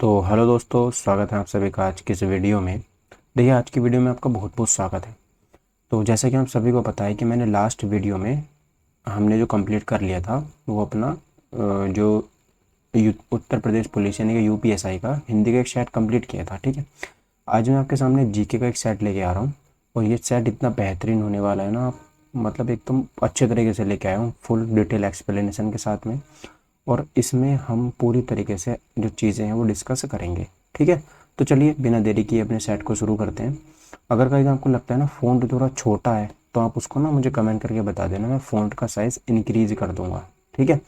तो हेलो दोस्तों, स्वागत है आप सभी का आज की इस वीडियो में। देखिए, आज की वीडियो में आपका बहुत बहुत स्वागत है। तो जैसा कि हम सभी को पता है कि मैंने लास्ट वीडियो में हमने जो कंप्लीट कर लिया था वो अपना जो उत्तर प्रदेश पुलिस यानी कि यूपीएसआई का हिंदी का एक सेट कंप्लीट किया था। ठीक है, आज मैं आपके सामने जीके का एक सेट लेके आ रहा हूँ और ये सेट इतना बेहतरीन होने वाला है ना, आप मतलब एकदम अच्छे तरीके से लेके आया हूँ, फुल डिटेल एक्सप्लेनेशन के साथ में। और इसमें हम पूरी तरीके से जो चीज़ें हैं वो डिस्कस करेंगे। ठीक है, तो चलिए बिना देरी किए अपने सेट को शुरू करते हैं। अगर कहीं आपको लगता है ना फ़ॉन्ट थोड़ा छोटा है तो आप उसको ना मुझे कमेंट करके बता देना, मैं फ़ॉन्ट का साइज़ इंक्रीज़ कर दूंगा। ठीक है,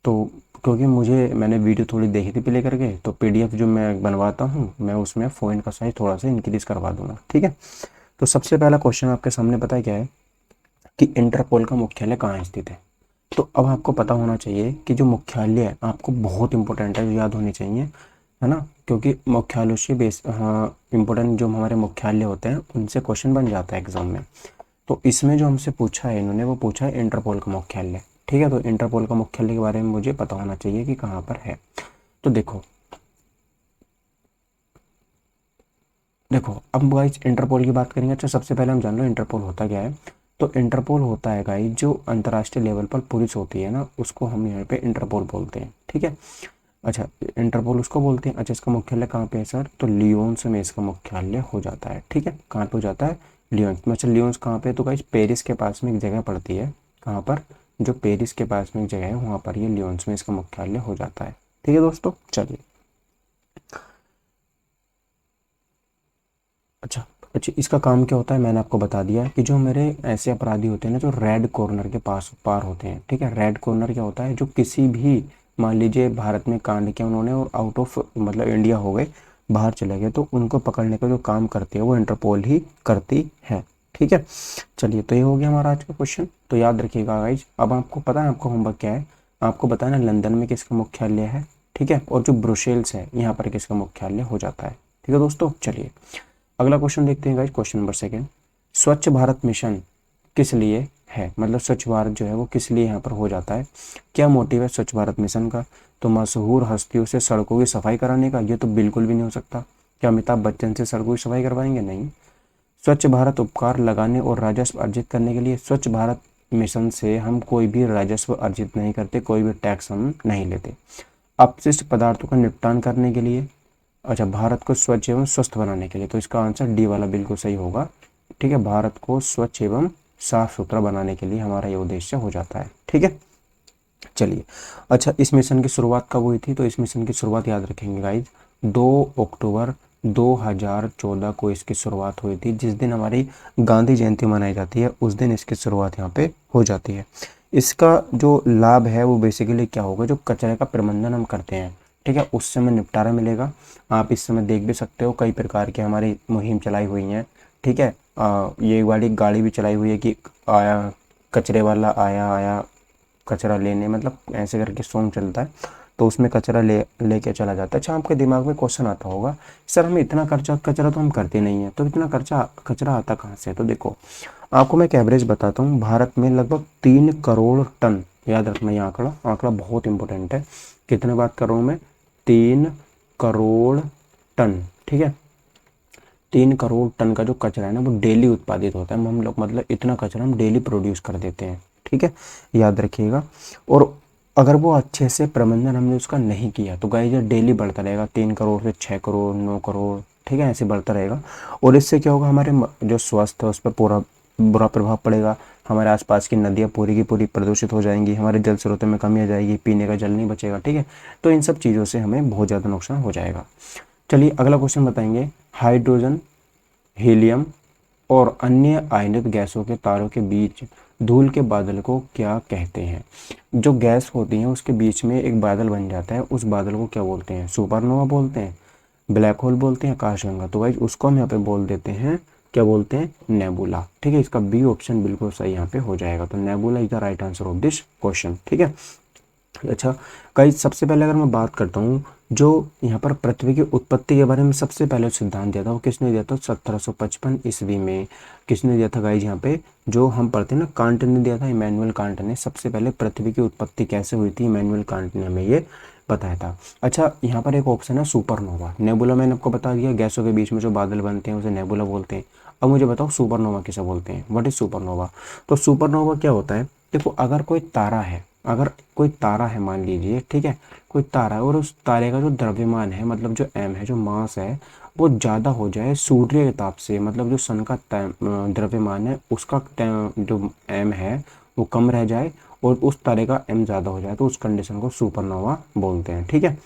तो क्योंकि मैंने वीडियो थोड़ी देखी थी प्ले करके, तो पीडीएफ जो मैं बनवाता हूँ मैं उसमें फ़ॉन्ट का साइज़ थोड़ा सा इंक्रीज़ करवा दूंगा। ठीक है, तो सबसे पहला क्वेश्चन आपके सामने पता है क्या है कि इंटरपोल का मुख्यालय कहाँ स्थित है। तो अब आपको पता होना चाहिए कि जो मुख्यालय है आपको बहुत इंपॉर्टेंट है, जो याद होनी चाहिए, है ना, क्योंकि मुख्यालय से बेस हाँ इंपॉर्टेंट जो हमारे मुख्यालय होते हैं उनसे क्वेश्चन बन जाता है एग्जाम में। तो इसमें जो हमसे पूछा है इन्होंने वो पूछा है इंटरपोल का मुख्यालय। ठीक है, तो इंटरपोल का मुख्यालय के बारे में मुझे पता होना चाहिए कि कहाँ पर है। तो देखो देखो अब गाइस इंटरपोल की बात करेंगे। अच्छा, सबसे पहले हम जान लो इंटरपोल होता क्या है। तो इंटरपोल होता है गाइस जो अंतर्राष्ट्रीय लेवल पर पुलिस होती है ना, उसको हम यहाँ पे इंटरपोल बोलते हैं। ठीक है, अच्छा, इंटरपोल उसको बोलते हैं। अच्छा, इसका मुख्यालय कहाँ पे है सर? तो लियोन्स में इसका मुख्यालय हो जाता है। ठीक है, कहाँ पे हो जाता है? लियोन्स में। अच्छा, लियोन्स कहाँ पे है? तो गाइस पेरिस के पास में एक जगह पड़ती है। कहाँ पर? जो पेरिस के पास में एक जगह है वहाँ पर ये लियोन्स में इसका मुख्यालय हो जाता है। ठीक है दोस्तों, चलिए। अच्छा अच्छा, इसका काम क्या होता है मैंने आपको बता दिया कि जो मेरे ऐसे अपराधी होते हैं ना जो रेड कॉर्नर के पास पार होते हैं। ठीक है, रेड कॉर्नर क्या होता है? जो किसी भी, मान लीजिए भारत में कांड किया उन्होंने और आउट ऑफ मतलब इंडिया हो गए, बाहर चले गए, तो उनको पकड़ने का जो काम करती है वो इंटरपोल ही करती है। ठीक है, चलिए, तो ये हो गया हमारा आज का क्वेश्चन। तो याद रखिएगा गाइज, अब आपको पता है आपका होमवर्क क्या है। आपको बताना लंदन में किसका मुख्यालय है। ठीक है, और जो ब्रुसेल्स है यहाँ पर किसका मुख्यालय हो जाता है। ठीक है दोस्तों, चलिए अगला क्वेश्चन देखते हैं गाइस। क्वेश्चन नंबर सेकंड, स्वच्छ भारत मिशन किस लिए है, मतलब स्वच्छ भारत जो है वो किस लिए यहाँ पर हो जाता है। क्या मोटिव है स्वच्छ भारत मिशन का? तो मशहूर हस्तियों से सड़कों की सफाई कराने का? ये तो बिल्कुल भी नहीं हो सकता। क्या अमिताभ बच्चन से सड़कों की सफाई करवाएंगे? नहीं। स्वच्छ भारत उपकार लगाने और राजस्व अर्जित करने के लिए? स्वच्छ भारत मिशन से हम कोई भी राजस्व अर्जित नहीं करते, कोई भी टैक्स हम नहीं लेते। अपशिष्ट पदार्थों का निपटान करने के लिए? अच्छा, भारत को स्वच्छ एवं स्वस्थ बनाने के लिए, तो इसका आंसर डी वाला बिल्कुल सही होगा। ठीक है, भारत को स्वच्छ एवं साफ सुथरा बनाने के लिए हमारा ये उद्देश्य हो जाता है। ठीक है, चलिए। अच्छा, इस मिशन की शुरुआत कब हुई थी? तो इस मिशन की शुरुआत याद रखेंगे गाइज, 2 अक्टूबर 2014 को इसकी शुरुआत हुई थी। जिस दिन हमारी गांधी जयंती मनाई जाती है उस दिन इसकी शुरुआत यहाँ पे हो जाती है। इसका जो लाभ है वो बेसिकली क्या होगा, जो कचरे का प्रबंधन हम करते हैं, ठीक है, उससे हमें निपटारा मिलेगा। आप इस समय देख भी सकते हो कई प्रकार की हमारी मुहिम चलाई हुई हैं। ठीक है, ये वाली गाड़ी भी चलाई हुई है कि आया कचरे वाला, आया आया कचरा लेने, मतलब ऐसे करके सॉन्ग चलता है, तो उसमें कचरा लेके चला जाता है। अच्छा, आपके दिमाग में क्वेश्चन आता होगा, सर हमें इतना खर्चा कचरा तो हम करते नहीं है, तो इतना खर्चा कचरा आता कहाँ से? तो देखो आपको मैं एक एवरेज बताता हूँ। भारत में लगभग 3 करोड़ टन, याद रखना ये आंकड़ा, आंकड़ा बहुत इंपॉर्टेंट है। कितने बात कर रहा हूँ मैं? 3 करोड़ टन। ठीक है, 3 करोड़ टन का जो कचरा है ना वो डेली उत्पादित होता है। हम लोग मतलब इतना कचरा हम डेली प्रोड्यूस कर देते हैं। ठीक है, याद रखिएगा। और अगर वो अच्छे से प्रबंधन हमने उसका नहीं किया तो गाइस ये डेली बढ़ता रहेगा, 3 करोड़ से 6 करोड़, 9 करोड़। ठीक है, ऐसे बढ़ता रहेगा। और इससे क्या होगा, हमारे जो स्वास्थ्य है उस पर पूरा बुरा प्रभाव पड़ेगा। हमारे आसपास की नदियाँ पूरी की पूरी प्रदूषित हो जाएंगी, हमारे जल स्रोतों में कमी आ जाएगी, पीने का जल नहीं बचेगा। ठीक है, तो इन सब चीज़ों से हमें बहुत ज़्यादा नुकसान हो जाएगा। चलिए अगला क्वेश्चन बताएंगे, हाइड्रोजन, हीलियम और अन्य आयनित गैसों के तारों के बीच धूल के बादल को क्या कहते हैं? जो गैस होती है उसके बीच में एक बादल बन जाता है, उस बादल को क्या बोलते हैं? सुपरनोवा बोलते हैं, ब्लैक होल बोलते हैं, आकाशगंगा। तो भाई उसको हम यहाँ पे बोल देते हैं, क्या बोलते हैं? नेबुला। ठीक है, इसका बी ऑप्शन बिल्कुल सही यहाँ पे हो जाएगा। तो nebula is the right answer of this question. ठीक है, अच्छा, कई सबसे पहले अगर मैं बात करता हूँ, जो यहाँ पर पृथ्वी की उत्पत्ति के बारे में सबसे पहले सिद्धांत दिया था वो किसने दिया था? 1755 ईस्वी में। किसने दिया था गाइज? यहाँ पे जो हम पढ़ते हैं ना, कांट ने दिया था, इमैनुअल कांट ने। सबसे पहले पृथ्वी की उत्पत्ति कैसे हुई थी, इमैनुअल कांट ने हमें ये बताया था। अच्छा, यहाँ पर एक ऑप्शन है सुपरनोवा। नेबुला मैंने आपको बता दिया, गैसों के बीच में जो बादल बनते हैं उसे नेबुला बोलते हैं। अब मुझे बताओ सुपरनोवा किसे बोलते हैं, व्हाट इज सुपरनोवा। तो सुपरनोवा क्या होता है, देखो अगर कोई तारा है, अगर कोई तारा है मान लीजिए, ठीक है, कोई तारा है और उस तारे का जो द्रव्यमान है, मतलब जो एम है, जो मास है, वो ज़्यादा हो जाए सूर्य के ताप से, मतलब जो सन का द्रव्यमान है उसका जो एम है वो कम रह जाए और उस तारे का एम ज़्यादा हो जाए, तो उस कंडीशन को सुपरनोवा बोलते हैं। ठीक है,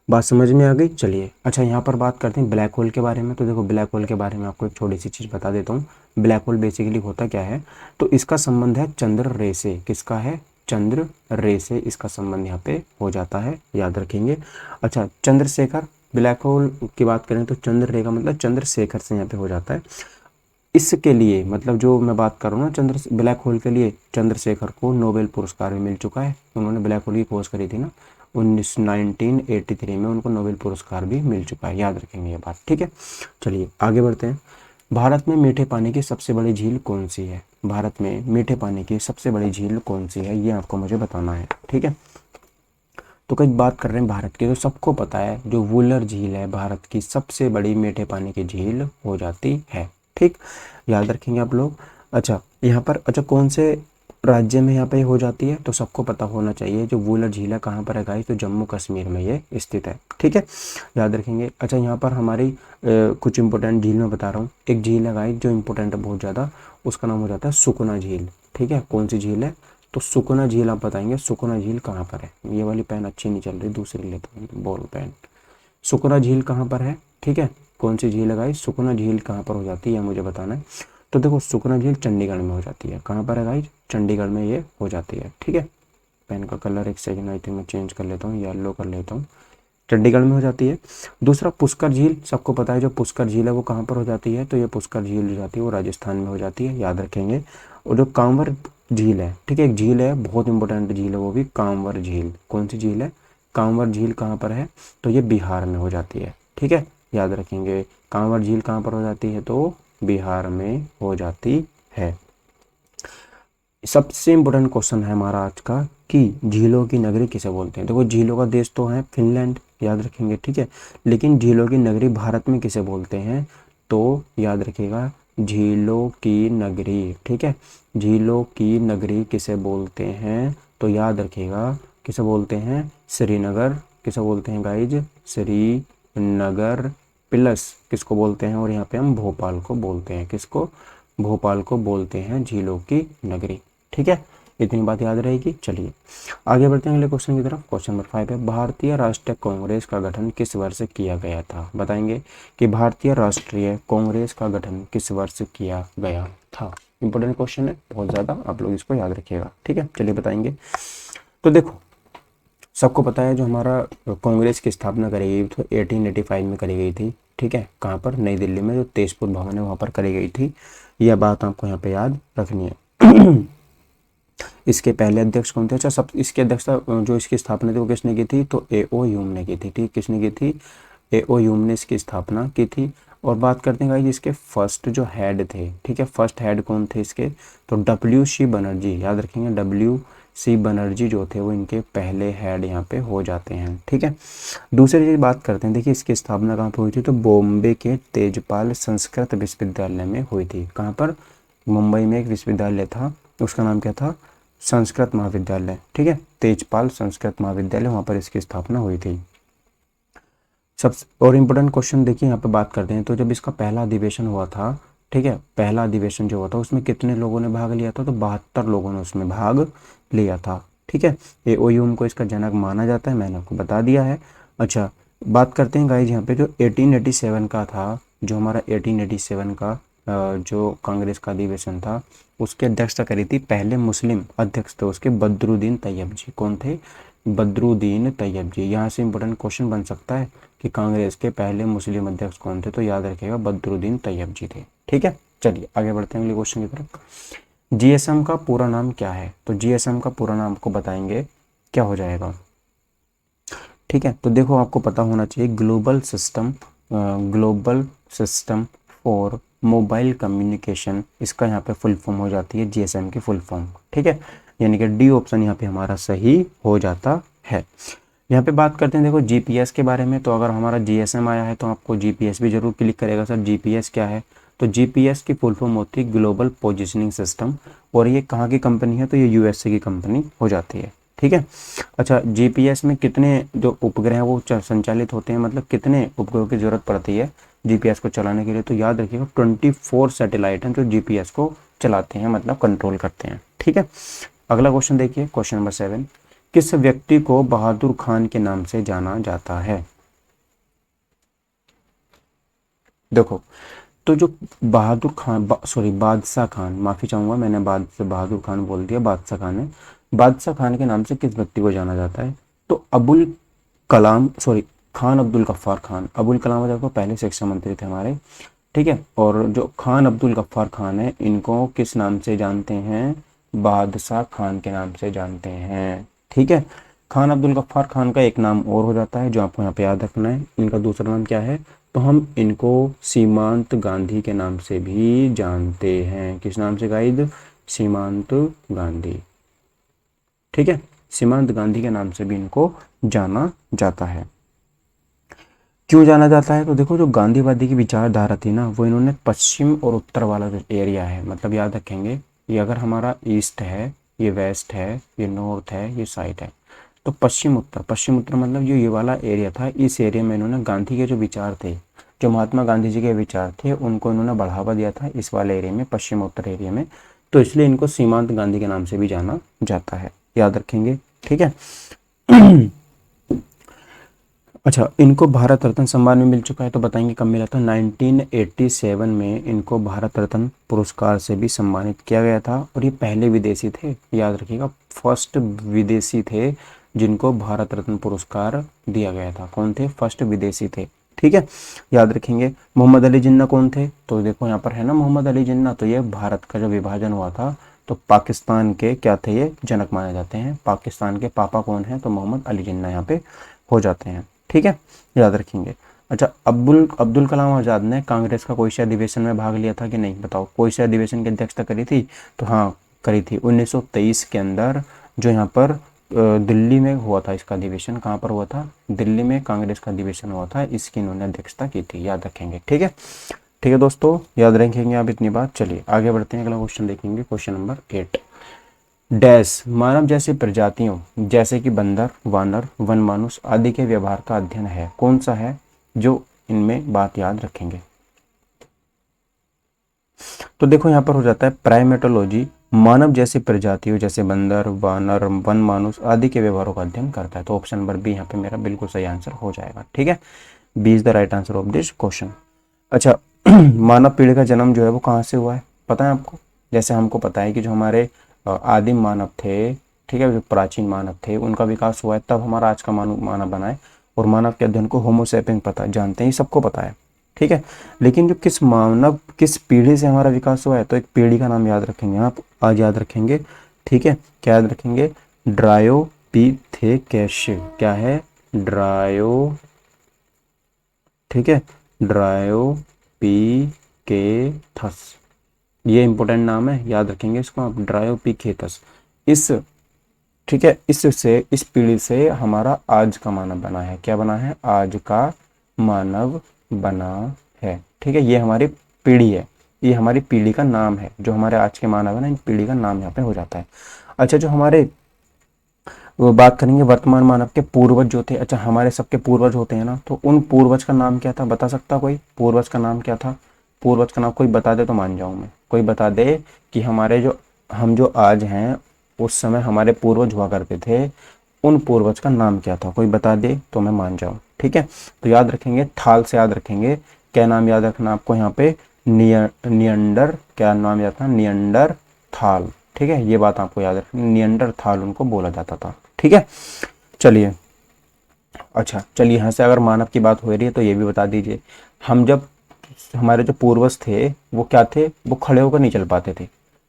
बात समझ में आ गई। चलिए, अच्छा यहाँ पर बात करते हैं ब्लैक होल के बारे में। तो देखो ब्लैक होल के बारे में आपको एक छोटी सी चीज़ बता देता हूँ। ब्लैक होल बेसिकली होता क्या है, तो इसका संबंध है चंद्र रे से। किसका है, चंद्र रे से इसका संबंध यहाँ पे हो जाता है, याद रखेंगे। अच्छा, चंद्रशेखर, ब्लैक होल की बात करें तो चंद्र रे का मतलब चंद्रशेखर से यहाँ पे हो जाता है। इसके लिए मतलब जो मैं बात कर रहा हूँ ना, ब्लैक होल के लिए चंद्रशेखर को नोबेल पुरस्कार भी मिल चुका है। उन्होंने ब्लैक होल की खोज करी थी ना, 1983 में उनको नोबेल पुरस्कार भी मिल चुका है, याद रखेंगे ये बात। ठीक है, चलिए आगे बढ़ते हैं। भारत में मीठे पानी की सबसे बड़ी झील कौन सी है, भारत में मीठे पानी की सबसे बड़ी झील कौन सी है, ये आपको मुझे बताना है। ठीक है, तो कई बात कर रहे हैं भारत की, तो सबको पता है जो वुलर झील है भारत की सबसे बड़ी मीठे पानी की झील हो जाती है। ठीक, याद रखेंगे आप लोग। अच्छा यहाँ पर, अच्छा कौन से राज्य में यहाँ पे हो जाती है, तो सबको पता होना चाहिए जो वुलर झील है कहाँ पर है गाइस, तो जम्मू कश्मीर में ये स्थित है। ठीक है, याद रखेंगे। अच्छा यहाँ पर हमारी कुछ इंपॉर्टेंट झील में बता रहा हूँ। एक झील है गाइस जो इंपॉर्टेंट है बहुत ज़्यादा, उसका नाम हो जाता है सुकना झील। ठीक है, कौन सी झील है, तो सुकना झील आप बताएंगे। सुकना झील कहाँ पर है, ये वाली पेन अच्छी नहीं चल रही, दूसरी लेता हूँ बॉल पेन। सुकना झील कहाँ पर है, ठीक है, कौन सी झील है गाइस, सुकना झील कहाँ पर हो जाती है मुझे बताना है। तो देखो सुकना झील चंडीगढ़ में हो जाती है। कहाँ पर है गाइस, चंडीगढ़ में ये हो जाती है। ठीक है, पेन का कलर एक सेकंड आई थिंक मैं चेंज कर लेता हूँ, येलो कर लेता हूँ। चंडीगढ़ में हो जाती है। दूसरा पुष्कर झील, सबको पता है जो पुष्कर झील है वो कहाँ पर हो जाती है, तो ये पुष्कर झील जो जाती है वो राजस्थान में हो जाती है, याद रखेंगे। और जो कांवर झील है, ठीक है, एक झील है बहुत इंपॉर्टेंट झील है वो भी, कांवर झील। कौन सी झील है, कांवर झील कहाँ पर है, तो ये बिहार में हो जाती है। ठीक है, याद रखेंगे। कांवर झील कहाँ पर हो जाती है, तो बिहार में हो जाती है। सबसे इम्पोर्टेंट क्वेश्चन है हमारा आज का कि झीलों की नगरी किसे बोलते हैं। देखो झीलों का देश तो है फिनलैंड, याद रखेंगे। ठीक है, लेकिन झीलों की नगरी भारत में किसे बोलते हैं, तो याद रखिएगा झीलों की नगरी। ठीक है, झीलों की नगरी किसे बोलते हैं, तो याद रखिएगा किसे बोलते हैं, श्रीनगर। किसे बोलते हैं गाइज, श्रीनगर। प्लस किसको बोलते हैं, और यहाँ पे हम भोपाल को बोलते हैं। किसको, भोपाल को बोलते हैं झीलों की नगरी। ठीक है, इतनी बात याद रहेगी। चलिए आगे बढ़ते हैं अगले क्वेश्चन की तरफ। क्वेश्चन नंबर 5 है, भारतीय राष्ट्रीय कांग्रेस का गठन किस वर्ष किया गया था, बताएंगे कि भारतीय राष्ट्रीय कांग्रेस का गठन किस वर्ष किया गया था। इंपॉर्टेंट क्वेश्चन है बहुत ज़्यादा, आप लोग इसको याद रखिएगा। ठीक है, चलिए बताएंगे। तो देखो सबको पता है जो हमारा कांग्रेस की स्थापना करी गई तो 1885 में करी गई थी। ठीक है, कहाँ पर, नई दिल्ली में जो तेजपुर भवन है वहाँ पर करी गई थी। यह बात आपको यहाँ पे याद रखनी है। इसके पहले अध्यक्ष कौन थे, अच्छा सब इसके अध्यक्षता जो इसकी स्थापना थी वो किसने की थी, तो ए.ओ. ह्यूम ने की थी। ठीक, किसने की थी, ए.ओ. ह्यूम ने इसकी स्थापना की थी। और बात करते हैं गाइस इसके फर्स्ट जो हेड थे, ठीक है, फर्स्ट हेड कौन थे इसके, तो डब्ल्यू.सी. बनर्जी, याद रखेंगे डब्ल्यू.सी. बनर्जी जो थे वो इनके पहले हेड यहाँ पे हो जाते हैं। ठीक है, दूसरी चीज बात करते हैं, देखिए इसकी स्थापना कहाँ पर हुई थी, तो बॉम्बे के तेजपाल संस्कृत विश्वविद्यालय में हुई थी। कहाँ पर, मुंबई में एक विश्वविद्यालय था, उसका नाम क्या था, संस्कृत महाविद्यालय। ठीक है, तेजपाल संस्कृत महाविद्यालय, वहाँ पर इसकी स्थापना हुई थी। सब और इम्पोर्टेंट क्वेश्चन देखिए यहाँ पे बात करते हैं। तो जब इसका पहला अधिवेशन हुआ था, ठीक है, पहला अधिवेशन जो हुआ था उसमें कितने लोगों ने भाग लिया था, तो 72 लोगों ने उसमें भाग लिया था। ठीक है, ए.ओ. को इसका जनक माना जाता है, मैंने आपको बता दिया है। अच्छा बात करते हैं गाइज यहाँ पे जो 1887 का था, जो हमारा 1887 का जो कांग्रेस का अधिवेशन था उसकी अध्यक्षता करी थी, पहले मुस्लिम अध्यक्ष थे उसके बदरुद्दीन तैयब जी। कौन थे, बदरुद्दीन तैयब जी। यहाँ से इंपॉर्टेंट क्वेश्चन बन सकता है कि कांग्रेस के पहले मुस्लिम अध्यक्ष कौन थे, तो याद रखिएगा बदरुद्दीन तैयब जी थे। ठीक है, चलिए आगे बढ़ते हैं अगले क्वेश्चन की तरफ। जीएसएम का पूरा नाम क्या है, तो जीएसएम का पूरा नाम आपको बताएंगे क्या हो जाएगा। ठीक है, तो देखो आपको पता होना चाहिए global system for mobile communication, इसका यहाँ पे फुल फॉर्म हो जाती है जीएसएम की फुल फॉर्म। ठीक है, यानी कि डी ऑप्शन यहाँ पे हमारा सही हो जाता है। यहाँ पे बात करते हैं देखो जीपीएस के बारे में। तो अगर हमारा जीएसएम आया है तो आपको जीपीएस भी जरूर क्लिक करेगा सर। जीपीएस क्या है? तो जीपीएस की फुल फॉर्म होती है ग्लोबल पोजिशनिंग सिस्टम, और ये कहाँ की कंपनी है? तो ये यूएसए की कंपनी हो जाती है, ठीक है। अच्छा, जीपीएस में कितने जो उपग्रह हैं वो संचालित होते हैं, मतलब कितने उपग्रहों की जरूरत पड़ती है जीपीएस को चलाने के लिए? तो याद रखिएगा 24 सैटेलाइट हैं जो जीपीएस को चलाते हैं, मतलब कंट्रोल करते हैं, ठीक है। अगला क्वेश्चन देखिए, क्वेश्चन नंबर 7। किस व्यक्ति को बहादुर खान के नाम से जाना जाता है? देखो, तो जो बहादुर खान सॉरी बादशाह खान, माफी चाहूंगा मैंने बहादुर खान बोल दिया, बादशाह खान है। बादशाह खान के नाम से किस व्यक्ति को जाना जाता है? तो अबुल कलाम सॉरी खान अब्दुल गफ्फार खान। अबुल कलाम आजाद को पहले शिक्षा मंत्री थे हमारे, ठीक है। और जो खान अब्दुल गफ्फार खान है, इनको किस नाम से जानते हैं? बादशाह खान के नाम से जानते हैं, ठीक है। खान अब्दुल गफ्फार खान का एक नाम और हो जाता है जो आपको यहाँ पे याद रखना है। इनका दूसरा नाम क्या है? तो हम इनको सीमांत गांधी के नाम से भी जानते हैं। किस नाम से गाइड? सीमांत गांधी, ठीक है। सीमांत गांधी के नाम से भी इनको जाना जाता है। क्यों जाना जाता है? तो देखो, जो गांधीवादी की विचारधारा थी ना, वो इन्होंने पश्चिम और उत्तर वाला जो एरिया है, मतलब याद रखेंगे, ये अगर हमारा ईस्ट है, ये वेस्ट है, ये नॉर्थ है, ये साइड है, तो पश्चिम उत्तर मतलब ये वाला एरिया था। इस एरिया में इन्होंने गांधी के जो विचार थे, जो महात्मा गांधी जी के विचार थे, उनको इन्होंने बढ़ावा दिया था इस वाले एरिया में, पश्चिम उत्तर एरिया में। तो इसलिए इनको सीमांत गांधी के नाम से भी जाना जाता है, याद रखेंगे, ठीक है। अच्छा, इनको भारत रत्न सम्मान में मिल चुका है, तो बताएंगे कब मिला था? 1987 में इनको भारत रत्न पुरस्कार से भी सम्मानित किया गया था। और ये पहले विदेशी थे, याद रखिएगा, फर्स्ट विदेशी थे जिनको भारत रत्न पुरस्कार दिया गया था। कौन थे? फर्स्ट विदेशी थे, ठीक है, याद रखेंगे। मोहम्मद अली जिन्ना कौन थे? तो देखो यहाँ पर है ना मोहम्मद अली जिन्ना, तो ये भारत का जो विभाजन हुआ था, तो पाकिस्तान के क्या थे? ये जनक माने जाते हैं। पाकिस्तान के पापा कौन है? तो मोहम्मद अली जिन्ना यहाँ पे हो जाते हैं, ठीक है, याद रखेंगे। अच्छा, अब्दुल कलाम आज़ाद ने कांग्रेस का कोई से अधिवेशन में भाग लिया था कि नहीं? बताओ, कोई से अधिवेशन की अध्यक्षता करी थी? तो हाँ, करी थी 1923 के अंदर, जो यहाँ पर दिल्ली में हुआ था इसका अधिवेशन। कहाँ पर हुआ था? दिल्ली में कांग्रेस का अधिवेशन हुआ था, इसकी इन्होंने अध्यक्षता की थी, याद रखेंगे, ठीक है। ठीक है दोस्तों, याद रखेंगे आप इतनी बात। चलिए आगे बढ़ते हैं, अगला क्वेश्चन देखेंगे, क्वेश्चन नंबर 8। डैश मानव जैसी प्रजातियों जैसे कि बंदर, वानर, वन मानुष आदि के व्यवहार का अध्ययन है। कौन सा है जो इनमें बात याद रखेंगे? तो देखो यहाँ पर हो जाता है प्राइमेटोलॉजी, मानव जैसी प्रजातियों जैसे बंदर, वानर, वन मानुष आदि के व्यवहारों का अध्ययन करता है। तो ऑप्शन नंबर बी यहाँ पे मेरा बिल्कुल सही आंसर हो जाएगा, ठीक है। B is the right answer of this question. अच्छा, मानव पीढ़ी का जन्म जो है वो कहाँ से हुआ है, पता है आपको? जैसे हमको पता है कि जो हमारे आदिम मानव थे, ठीक है, जो प्राचीन मानव थे, उनका विकास हुआ है, तब हमारा आज का मानव बना है। और मानव के अध्ययन को होमो सेपियंस पता जानते हैं, ये सबको पता है, ठीक है। लेकिन जो किस पीढ़ी से हमारा विकास हुआ है, तो एक पीढ़ी का नाम याद रखेंगे आप, आज याद रखेंगे, ठीक है। क्या याद रखेंगे? ड्रायोपिथेकस। क्या है? ड्रायो, ठीक है, ड्रायोपिथेकस, ये इंपॉर्टेंट नाम है, याद रखेंगे इसको आप, ड्रायोपिथेकस। इस, ठीक है, इस पीढ़ी से हमारा आज का मानव बना है। क्या बना है? आज का मानव बना है, ठीक है। ये हमारी पीढ़ी है, ये हमारी पीढ़ी का नाम है, जो हमारे आज के मानव है ना, इन पीढ़ी का नाम यहाँ पे हो जाता है। अच्छा, जो हमारे वो बात करेंगे वर्तमान मानव के पूर्वज जो थे। अच्छा, हमारे सबके पूर्वज होते हैं ना, तो उन पूर्वज का नाम क्या था? बता सकता कोई? पूर्वज का नाम क्या था? पूर्वज का नाम कोई बता दे तो मान जाऊं मैं। कोई बता दे कि हमारे जो हम जो आज हैं, उस समय हमारे पूर्वज हुआ करते थे, उन पूर्वज का नाम क्या था? कोई बता दे तो मैं मान जाऊं, ठीक है। तो याद रखेंगे, थाल से याद रखेंगे। क्या नाम याद रखना आपको यहाँ पे? नियंडर, क्या नाम याद था? नियंडर थाल, ठीक है, ये बात आपको याद रखनी, नियंडर थाल उनको बोला जाता था, ठीक है। चलिए, अच्छा चलिए, यहाँ से अगर मानव की बात हो रही है तो ये भी बता दीजिए, हम जब हमारे जो पूर्वज थे वो क्या थे? वो खड़े होकर नहीं चल पाते थे,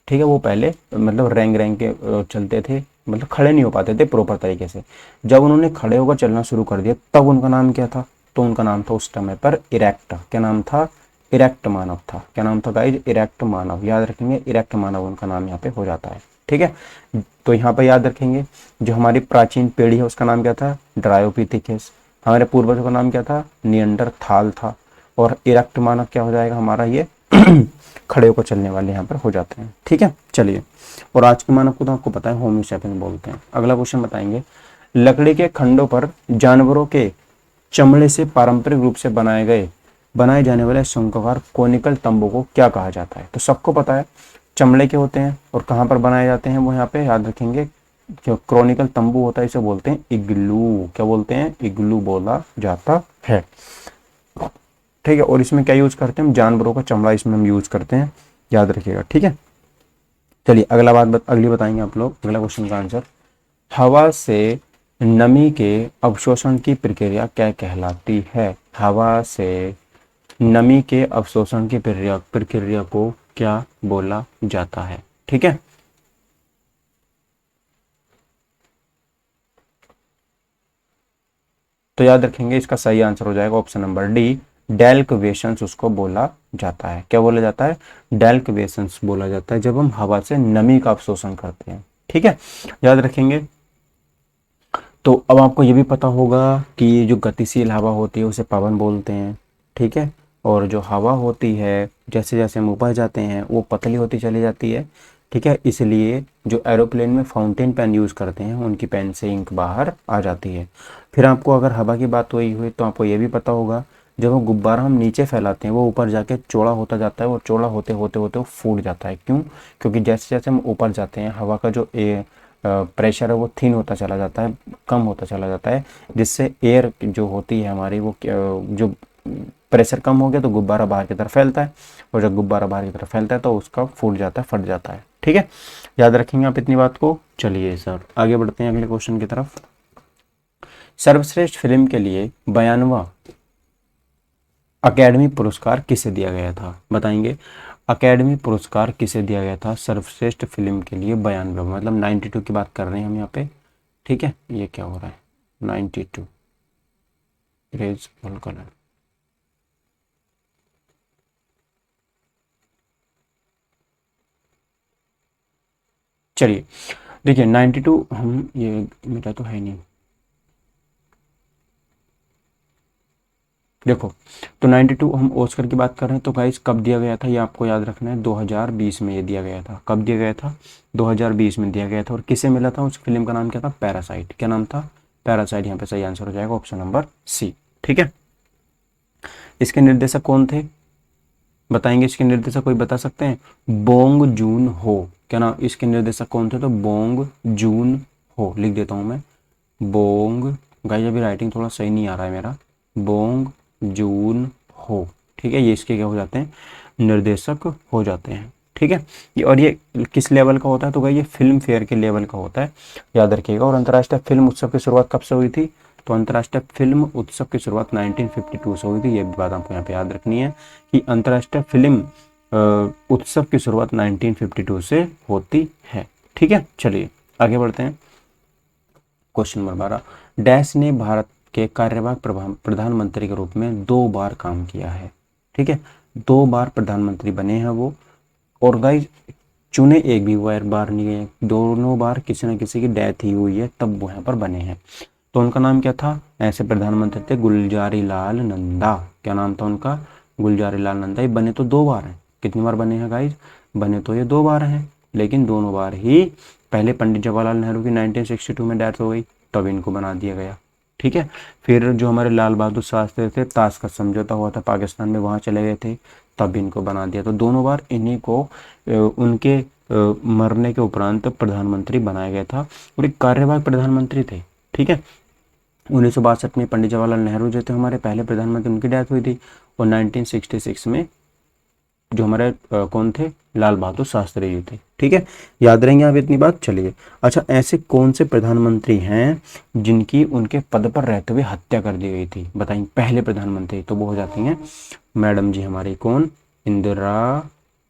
ठीक है। वो पहले मतलब रैंग रैंग के चलते थे, मतलब खड़े नहीं हो पाते थे प्रॉपर तरीके से। जब उन्होंने खड़े होकर चलना शुरू कर दिया, तब उनका नाम क्या था? तो उनका नाम था उस समय पर इरेक्ट। क्या नाम था? इरेक्ट मानव था। क्या नाम था गाइज? इरेक्ट मानव, याद रखेंगे, इरेक्ट मानव उनका नाम यहाँ पे हो जाता है, ठीक है। तो यहाँ पर याद रखेंगे जो हमारी प्राचीन पीढ़ी है उसका नाम क्या था, ड्रायोपिथिकस। हमारे पूर्वजों का नाम क्या था, नियंडरथाल था। और इरेक्ट मानव क्या हो जाएगा हमारा, ये खड़े होकर चलने वाले यहाँ पर हो जाते हैं। ठीक है, चलिए। और आज के मानव को तो आपको पता है होमो सैपियन बोलते हैं। अगला क्वेश्चन बताएंगे, लकड़ी के खंडों पर जानवरों के चमड़े से पारंपरिक रूप से बनाए जाने वाले शंक्वाकार कोनिकल तंबू को क्या कहा जाता है। तो सबको पता है चमड़े के होते हैं और कहाँ पर बनाए जाते हैं, वो यहाँ पे याद रखेंगे। जो क्रोनिकल तंबू होता है इसे बोलते हैं इग्लू। क्या बोलते हैं, इग्लू बोला जाता है। ठीक है, और इसमें क्या यूज करते हैं हम, जानवरों का चमड़ा इसमें हम यूज करते हैं, याद रखिएगा। ठीक है, चलिए अगली बताएंगे आप लोग। अगला क्वेश्चन का आंसर, हवा से नमी के अवशोषण की प्रक्रिया क्या कहलाती है। हवा से नमी के अवशोषण की प्रक्रिया को क्या बोला जाता है। ठीक है, तो याद रखेंगे इसका सही आंसर हो जाएगा ऑप्शन नंबर डी, डेल्कवेशंस उसको बोला जाता है। क्या बोला जाता है, डेल्कवेशंस बोला जाता है जब हम हवा से नमी का अवशोषण करते हैं। ठीक है, याद रखेंगे। तो अब आपको ये भी पता होगा कि जो गतिशील हवा होती है उसे पवन बोलते हैं। ठीक है, और जो हवा होती है जैसे जैसे हम ऊपर जाते हैं वो पतली होती चली जाती है। ठीक है, इसलिए जो एरोप्लेन में फाउंटेन पेन यूज़ करते हैं उनकी पेन से इंक बाहर आ जाती है। फिर आपको अगर हवा की बात हुई तो आपको ये भी पता होगा जब वो गुब्बारा हम नीचे फैलाते हैं वो ऊपर जाके चौड़ा होता जाता है और चौड़ा होते होते होते वो फूट जाता है। क्यों, क्योंकि जैसे जैसे हम ऊपर जाते हैं हवा का जो प्रेशर है वो थिन होता चला जाता है, कम होता चला जाता है, जिससे एयर जो होती है हमारी वो जो प्रेशर कम हो गया तो गुब्बारा बाहर की तरफ फैलता है, और जब गुब्बारा बाहर की तरफ फैलता है तो उसका फूट जाता है, फट जाता है। ठीक है, याद रखेंगे आप इतनी बात को। चलिए सर आगे बढ़ते हैं अगले क्वेश्चन की तरफ। सर्वश्रेष्ठ फिल्म के लिए 92वां अकेडमी पुरस्कार किसे दिया गया था, बताएंगे। अकेडमी पुरस्कार किसे दिया गया था सर्वश्रेष्ठ फिल्म के लिए 92, मतलब 92 की बात कर रहे हैं हम यहाँ पे। ठीक है, ये क्या हो रहा है, 92 रेज फुल कलर। चलिए देखिए 92 हम, ये मेरा तो है नहीं, देखो। तो 92 हम ऑस्कर की बात कर रहे हैं तो गाइस कब दिया गया था ये आपको याद रखना है, 2020 में ये दिया गया था। कब दिया गया था, 2020 में दिया गया था। और किसे मिला था, उस फिल्म का नाम क्या था, पैरासाइट। क्या नाम था, पैरासाइट। यहाँ पे सही आंसर हो जाएगा ऑप्शन नंबर सी। ठीक है, इसके निर्देशक कौन थे, बताएंगे। इसके निर्देशक कोई बता सकते हैं, बोंग जून हो। क्या नाम, इसके निर्देशक कौन थे, तो बोंग जून हो। लिख देता हूँ मैं, बोंग, गाइस अभी राइटिंग थोड़ा सही नहीं आ रहा है मेरा, बोंग जून हो। ठीक है, ये इसके क्या हो जाते हैं, निर्देशक हो जाते हैं। ठीक है, ये और ये किस लेवल का होता है, तो गाइस ये फिल्म फेयर के लेवल का होता है, याद रखिएगा। और अंतर्राष्ट्रीय फिल्म उत्सव की शुरुआत कब से हुई थी, तो अंतर्राष्ट्रीय फिल्म उत्सव की शुरुआत 1952 से हुई थी। ये बात आपको यहाँ पे याद रखनी है कि अंतर्राष्ट्रीय फिल्म उत्सव की शुरुआत 1952 से होती है। ठीक है, चलिए आगे बढ़ते हैं। क्वेश्चन नंबर 12, डैश ने भारत के कार्यवाहक प्रधानमंत्री के रूप में 2 बार काम किया है। ठीक है, 2 बार प्रधानमंत्री बने हैं वो। और गाइस चुने एक भी बार नहीं गए, दोनों बार किसी न किसी की डेथ ही हुई है तब वो यहाँ पर बने हैं। तो उनका नाम क्या था, ऐसे प्रधानमंत्री थे गुलजारी लाल नंदा। क्या नाम था उनका, गुलजारी लाल नंदा। ये बने तो 2 बार हैं, कितनी बार बने हैं गाइज, बने तो ये 2 बार हैं, लेकिन दोनों बार ही पहले पंडित जवाहरलाल नेहरू की 1962 में डेथ हो गई तब इनको बना दिया गया। ठीक है, फिर जो हमारे लाल बहादुर शास्त्री थे, ताश का समझौता हुआ था पाकिस्तान में, वहाँ चले गए थे तब इनको बना दिया। तो दोनों बार इन्हीं को उनके मरने के उपरांत प्रधानमंत्री बनाया गया था, और एक कार्यवाहक प्रधानमंत्री थे। ठीक है, 1962 में पंडित जवाहरलाल नेहरू जो थे हमारे पहले प्रधानमंत्री, उनकी डेथ हुई थी। और 1966 में जो हमारे कौन थे, लाल बहादुर शास्त्री जी थे। ठीक है, याद रहेंगे आप इतनी बात। चलिए, अच्छा ऐसे कौन से प्रधानमंत्री हैं जिनकी उनके पद पर रहते हुए हत्या कर दी गई थी, बताइए। पहले प्रधानमंत्री तो वो हो जाती हैं मैडम जी हमारी, कौन, इंदिरा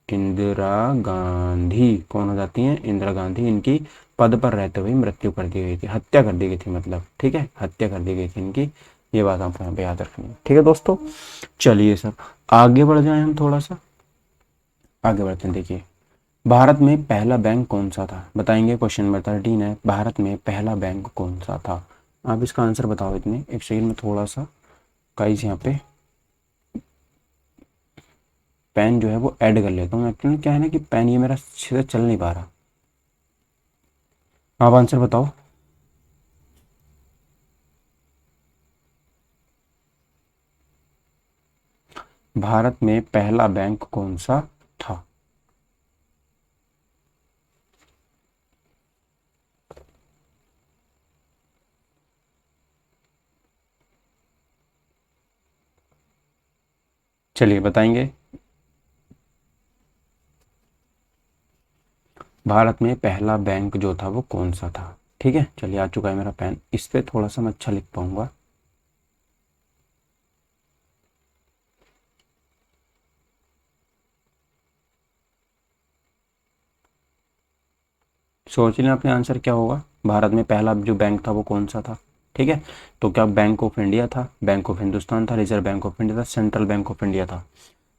इंदिरा गांधी। कौन हो जाती हैं, इंदिरा गांधी। इनकी पद पर रहते हुए मृत्यु कर दी गई थी, हत्या कर दी गई थी, मतलब। ठीक है, हत्या कर दी गई थी इनकी, ये बात आपको यहाँ पे याद रखनी है। ठीक है दोस्तों, चलिए सर आगे बढ़ जाए हम थोड़ा सा, आगे बढ़ते हैं। देखिए भारत में पहला बैंक कौन सा था, बताएंगे। क्वेश्चन नंबर 13 है, भारत में पहला बैंक कौन सा था। आप इसका आंसर बताओ। इतने एक सेकंड में थोड़ा सा गाइस यहाँ पे पेन जो है वो ऐड कर लेता हूँ। एक्चुअली क्या है ना कि पेन ये मेरा अच्छे से चल नहीं पा रहा। आप आंसर बताओ। भारत में पहला बैंक कौन सा था। चलिए बताएंगे। भारत में पहला बैंक जो था वो कौन सा था। ठीक है, चलिए आ चुका है मेरा पेन। इस पे थोड़ा सा मैं अच्छा लिख पाऊंगा। सोच लें अपने आंसर क्या होगा। भारत में पहला जो बैंक था वो कौन सा था। ठीक है, तो क्या बैंक ऑफ इंडिया था, बैंक ऑफ हिंदुस्तान था, रिजर्व बैंक ऑफ इंडिया था, सेंट्रल बैंक ऑफ इंडिया था।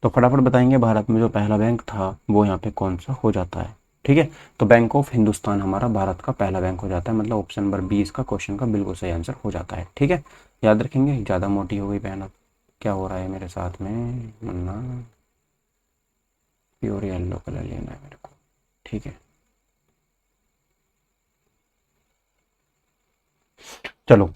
तो फटाफट बताएंगे भारत में जो पहला बैंक था वो यहाँ पे कौन सा हो जाता है। ठीक है, तो बैंक ऑफ हिंदुस्तान हमारा भारत का पहला बैंक हो जाता है। मतलब ऑप्शन नंबर 20 का क्वेश्चन का बिल्कुल सही आंसर हो जाता है। ठीक है, याद रखेंगे। ज़्यादा मोटी हो गई पेन अब। क्या हो रहा है मेरे साथ में, मुन्ना। प्योर येलो कलर लेना है मेरे को। ठीक है, चलो।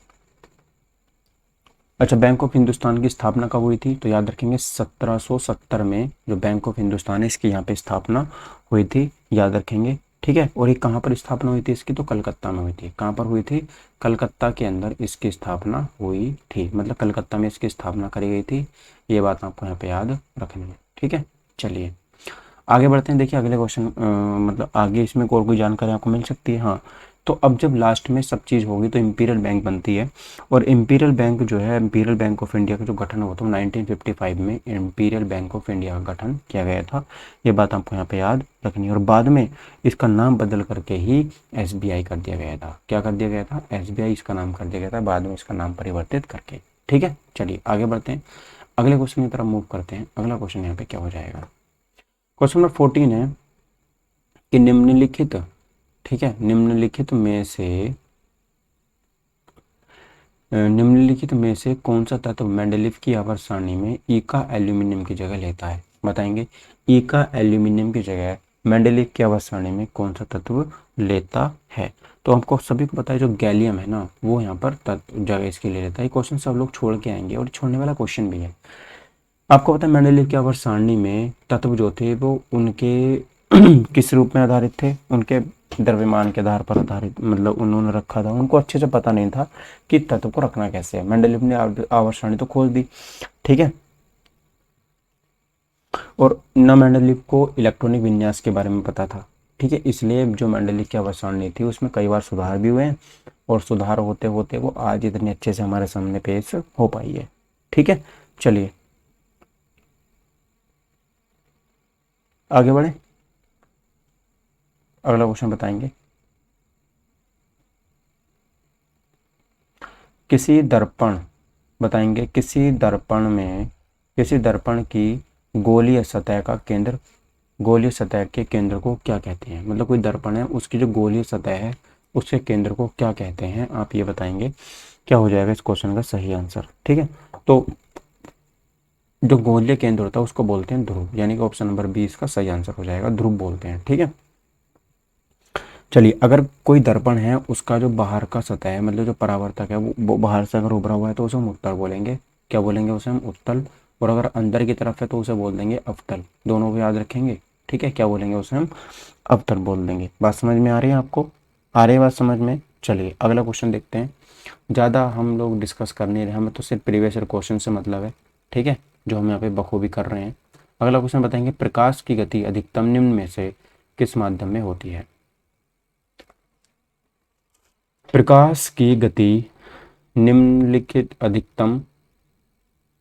अच्छा, बैंक ऑफ हिंदुस्तान की स्थापना कब हुई थी, तो याद रखेंगे 1770 में जो बैंक ऑफ हिंदुस्तान है इसकी यहाँ पे स्थापना हुई थी। याद रखेंगे। ठीक है, और ये कहाँ पर स्थापना हुई थी इसकी, तो कलकत्ता में हुई थी। कहाँ पर हुई थी, कलकत्ता के अंदर इसकी स्थापना हुई थी। मतलब कलकत्ता में इसकी स्थापना करी गई थी। ये बात आपको यहाँ पे याद रखनी है। ठीक है, चलिए आगे बढ़ते हैं। देखिए अगले क्वेश्चन, मतलब आगे इसमें और कोई जानकारी आपको मिल सकती है। हाँ, तो अब जब लास्ट में सब चीज़ होगी तो इम्पीरियल बैंक बनती है। और इम्पीरियल बैंक जो है, इम्पीरियल बैंक ऑफ इंडिया का जो गठन हुआ था 1955 में इम्पीरियल बैंक ऑफ इंडिया का गठन किया गया था। ये बात आपको यहाँ पे याद रखनी है। और बाद में इसका नाम बदल करके ही एसबीआई कर दिया गया था। क्या कर दिया गया था, एसबीआई इसका नाम कर दिया गया था बाद में इसका नाम परिवर्तित करके। ठीक है, चलिए आगे बढ़ते हैं। अगले क्वेश्चन की तरफ मूव करते हैं। अगला क्वेश्चन यहाँ पे क्या हो जाएगा। क्वेश्चन नंबर 14 है कि निम्नलिखित, ठीक है, निम्नलिखित में से कौन सा तत्व मेंडेलीव की आवर्त सारणी में ईका एल्यूमिनियम की जगह लेता है। बताएंगे। ईका एल्यूमिनियम की जगह मेंडेलीव की आवर्त सारणी में कौन सा तत्व लेता है। तो हमको सभी को पता है जो गैलियम है ना वो यहाँ पर तत्व जगह इसके ले लेता है। क्वेश्चन सब लोग छोड़ के आएंगे और छोड़ने वाला क्वेश्चन भी है। आपको पता है मेंडेलीव की आवर्त सारणी में तत्व जो थे वो उनके किस रूप में आधारित थे, उनके द्रव्यमान के आधार पर आधारित, मतलब उन्होंने रखा था। उनको अच्छे से पता नहीं था कि तत्व को रखना कैसे है। मेंडेलीव ने आवर्त सारणी तो खोज दी। ठीक है, और न मेंडेलीव को इलेक्ट्रॉनिक विन्यास के बारे में पता था। ठीक है, इसलिए जो मेंडेलीव की आवर्त सारणी थी उसमें कई बार सुधार भी हुए हैं। और सुधार होते होते वो आज इतने अच्छे से हमारे सामने पेश हो पाई है। ठीक है, चलिए आगे बढ़े। अगला क्वेश्चन बताएंगे। किसी दर्पण, बताएंगे किसी दर्पण में, किसी दर्पण की गोलीय सतह का केंद्र, गोलीय सतह के केंद्र को क्या कहते हैं। मतलब कोई दर्पण है उसकी जो गोलीय सतह है उसके केंद्र को क्या कहते हैं, आप ये बताएंगे। क्या हो जाएगा इस क्वेश्चन का सही आंसर। ठीक है, तो जो गोलीय केंद्र होता है उसको बोलते हैं ध्रुव। यानी कि ऑप्शन नंबर 20 का सही आंसर हो जाएगा, ध्रुव बोलते हैं। ठीक है, चलिए अगर कोई दर्पण है उसका जो बाहर का सतह है, मतलब जो परावर्तक है वो बाहर से अगर उभरा हुआ है तो उसे हम उत्तल बोलेंगे। क्या बोलेंगे, उसे हम उत्तल। और अगर अंदर की तरफ है तो उसे बोल देंगे अवतल। दोनों को याद रखेंगे। ठीक है, क्या बोलेंगे, उसे हम अवतल बोल देंगे। बात समझ में आ रही है आपको, आ रही है बात समझ में। चलिए अगला क्वेश्चन देखते हैं। ज़्यादा हम लोग डिस्कस कर नहीं रहे, हमें तो सिर्फ प्रीवियस ईयर क्वेश्चन से मतलब है। ठीक है, जो हम यहाँ पे बखूबी कर रहे हैं। अगला क्वेश्चन बताएंगे, प्रकाश की गति अधिकतम निम्न में से किस माध्यम में होती है। प्रकाश की गति निम्नलिखित अधिकतम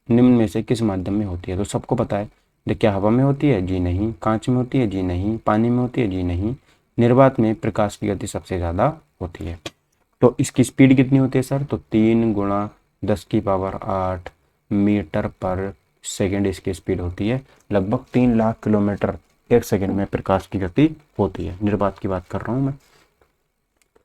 निम्न में से किस माध्यम में होती है। तो सबको पता है। देखिए, हवा में होती है, जी नहीं। कांच में होती है, जी नहीं। पानी में होती है, जी नहीं। निर्वात में प्रकाश की गति सबसे ज़्यादा होती है। तो इसकी स्पीड कितनी होती है सर, तो 3 × 10⁸ मीटर पर सेकेंड इसकी स्पीड होती है। लगभग 3 लाख किलोमीटर 1 सेकंड में प्रकाश की गति होती है। निर्वात की बात कर रहा हूँ मैं,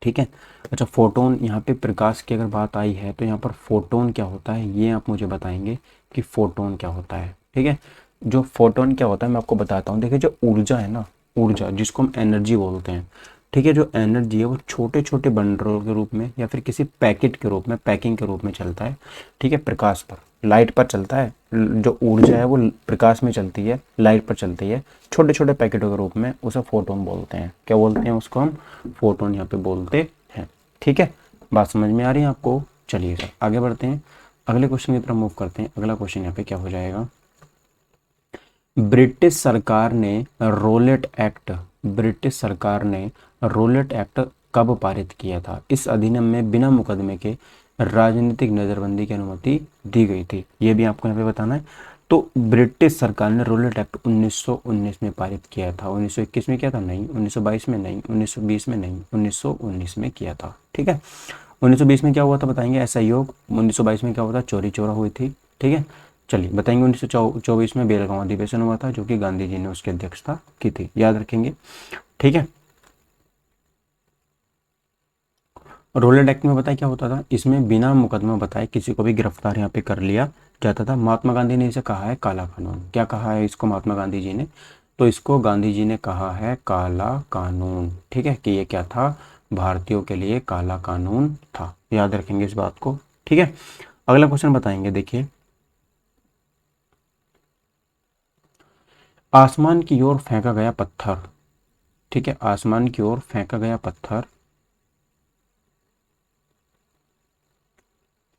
ठीक है। अच्छा, फोटोन, यहाँ पे प्रकाश की अगर बात आई है तो यहाँ पर फोटोन क्या होता है ये आप मुझे बताएंगे कि फोटोन क्या होता है, ठीक है। जो फोटोन क्या होता है मैं आपको बताता हूँ। देखिए, जो ऊर्जा है ना, ऊर्जा जिसको हम एनर्जी बोलते हैं, ठीक है, जो एनर्जी है वो छोटे छोटे बंडलों के रूप में या फिर किसी पैकेट के रूप में, पैकिंग के रूप में चलता है, ठीक है। प्रकाश पर, लाइट पर चलता है। जो ऊर्जा है वो प्रकाश में चलती है, लाइट पर चलती है, छोटे छोटे पैकेटों के रूप में, उसे फोटोन बोलते हैं। क्या बोलते हैं उसको? हम फोटोन यहाँ पे बोलते हैं, ठीक है। बात समझ में आ रही है आपको? चलिए सर आगे बढ़ते हैं, अगले क्वेश्चन की तरफ मूव करते हैं। अगला क्वेश्चन यहाँ पे क्या हो जाएगा? ब्रिटिश सरकार ने रोलेट एक्ट, ब्रिटिश सरकार ने रोलेट एक्ट कब पारित किया था? इस अधिनियम में बिना मुकदमे के राजनीतिक नजरबंदी की अनुमति दी गई थी, ये भी आपको यहाँ पे बताना है। तो ब्रिटिश सरकार ने रोलेट एक्ट 1919 में पारित किया था। 1921 में किया था? नहीं। 1922 में नहीं। 1920 में नहीं। 1919 में किया था, ठीक है। 1920 में क्या हुआ था बताएंगे? असहयोग। 1922 में क्या हुआ था? चोरी चोरा हुई थी, ठीक है। चलिए बताएंगे। 1924 में बेलगांव अधिवेशन हुआ था जो कि गांधी जी ने उसकी अध्यक्षता की थी, याद रखेंगे, ठीक है। रोलेट एक्ट में बताया क्या होता था? इसमें बिना मुकदमा बताए किसी को भी गिरफ्तार यहाँ पे कर लिया जाता था। महात्मा गांधी ने इसे कहा है काला कानून। क्या कहा है इसको महात्मा गांधी जी ने? तो इसको गांधी जी ने कहा है काला कानून, ठीक है, कि ये क्या था? भारतीयों के लिए काला कानून था, याद रखेंगे इस बात को, ठीक है। अगला क्वेश्चन बताएंगे, देखिए, आसमान की ओर फेंका गया पत्थर, ठीक है, आसमान की ओर फेंका गया पत्थर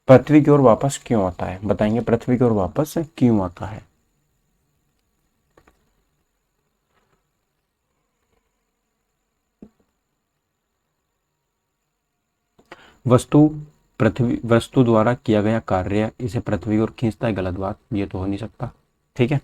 पृथ्वी की ओर वापस क्यों आता है? बताएंगे पृथ्वी की ओर वापस क्यों आता है? वस्तु, पृथ्वी वस्तु द्वारा किया गया कार्य इसे पृथ्वी की ओर खींचता है, गलत बात, ये तो हो नहीं सकता, ठीक है।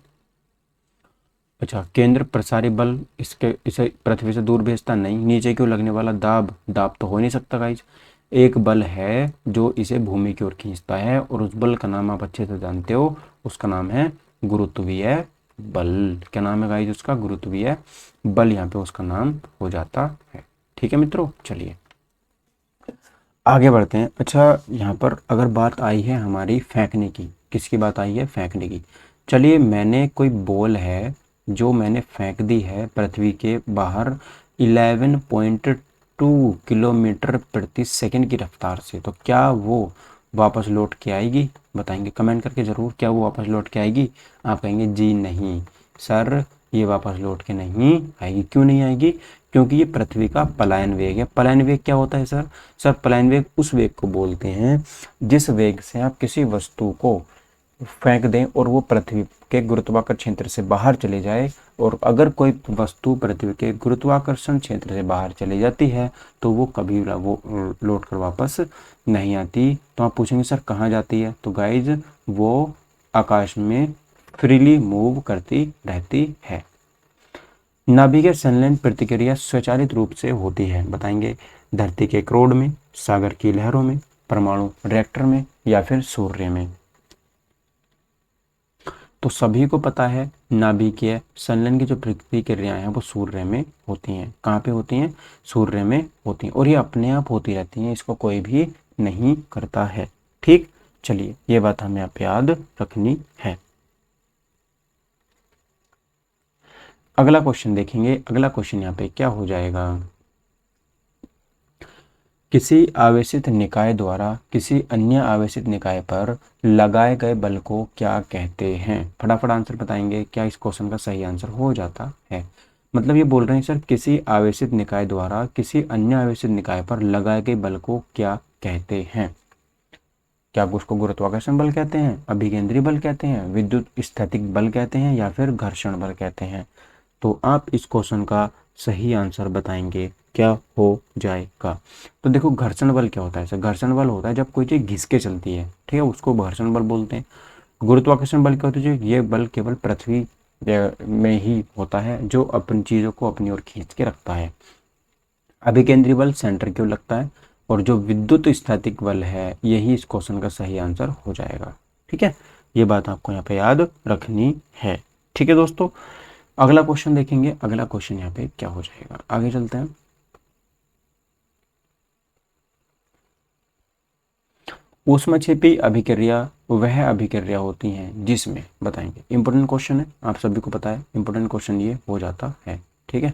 अच्छा, केंद्र प्रसारी बल इसके इसे पृथ्वी से दूर भेजता, नहीं। नीचे क्यों लगने वाला दाब, दाब तो हो नहीं सकता गाइज। एक बल है जो इसे भूमि की ओर खींचता है और उस बल का नाम आप अच्छे से जानते हो, उसका नाम है गुरुत्वीय बल। क्या नाम है गाइज उसका? गुरुत्वीय बल, यहाँ पे उसका नाम हो जाता है, ठीक है मित्रों। चलिए आगे बढ़ते हैं। अच्छा, यहाँ पर अगर बात आई है हमारी फेंकने की, किसकी बात आई है? फेंकने की। चलिए, मैंने कोई बॉल है जो मैंने फेंक दी है पृथ्वी के बाहर 11.2 किलोमीटर प्रति सेकंड की रफ्तार से, तो क्या वो वापस लौट के आएगी? बताएंगे कमेंट करके ज़रूर, क्या वो वापस लौट के आएगी? आप कहेंगे जी नहीं सर, ये वापस लौट के नहीं आएगी। क्यों नहीं आएगी? क्योंकि ये पृथ्वी का पलायन वेग है। पलायन वेग क्या होता है सर? सर पलायन वेग उस वेग को बोलते हैं जिस वेग से आप किसी वस्तु को फेंक दें और वो पृथ्वी के गुरुत्वाकर्षण क्षेत्र से बाहर चले जाए, और अगर कोई वस्तु पृथ्वी के गुरुत्वाकर्षण क्षेत्र से बाहर चली जाती है तो वो कभी वो लौट कर वापस नहीं आती। तो आप पूछेंगे सर कहाँ जाती है? तो गाइज वो आकाश में फ्रीली मूव करती रहती है। नाभिकीय संलयन प्रतिक्रिया स्वचालित रूप से होती है, बताएंगे धरती के क्रोड में, सागर की लहरों में, परमाणु रिएक्टर में या फिर सूर्य में? तो सभी को पता है नाभिकीय संलयन की जो प्रतिक्रियाएं हैं वो सूर्य में होती हैं। कहाँ पे होती हैं? सूर्य में होती हैं, और ये अपने आप होती रहती हैं, इसको कोई भी नहीं करता है, ठीक। चलिए ये बात हमें यहाँ पे याद रखनी है। अगला क्वेश्चन देखेंगे। अगला क्वेश्चन यहाँ पे क्या हो जाएगा? किसी आवेशित निकाय द्वारा किसी अन्य आवेशित निकाय पर लगाए गए बल को क्या कहते हैं? फटाफट आंसर बताएंगे, क्या इस क्वेश्चन का सही आंसर हो जाता है? मतलब ये बोल रहे हैं सर, किसी आवेशित निकाय द्वारा किसी अन्य आवेशित निकाय पर लगाए गए बल को क्या कहते हैं? क्या आप उसको गुरुत्वाकर्षण बल कहते हैं, अभिकेंद्री बल कहते हैं, विद्युत स्थैतिक बल कहते हैं या फिर घर्षण बल कहते हैं? तो आप इस क्वेश्चन का सही आंसर बताएंगे, क्या हो जाएगा? तो देखो, घर्षण बल क्या होता है सर? घर्षण बल होता है जब कोई चीज़ घिस के चलती है, ठीक है, उसको घर्षण बल बोलते हैं। गुरुत्वाकर्षण बल क्या होता है? ये बल केवल पृथ्वी में ही होता है जो अपनी चीज़ों को अपनी ओर खींच के रखता है। अभिकेंद्री बल सेंटर की ओर लगता है, और जो विद्युत स्थैतिक बल है यही इस क्वेश्चन का सही आंसर हो जाएगा, ठीक है। ये बात आपको यहाँ पे याद रखनी है, ठीक है दोस्तों। अगला क्वेश्चन देखेंगे, अगला क्वेश्चन यहाँ पे क्या हो जाएगा, आगे चलते हैं। ऊष्मक्षेपी अभिक्रिया वह अभिक्रिया होती हैं जिसमें, बताएंगे, इंपॉर्टेंट क्वेश्चन है, आप सभी को पता है इंपॉर्टेंट क्वेश्चन ये हो जाता है, ठीक है।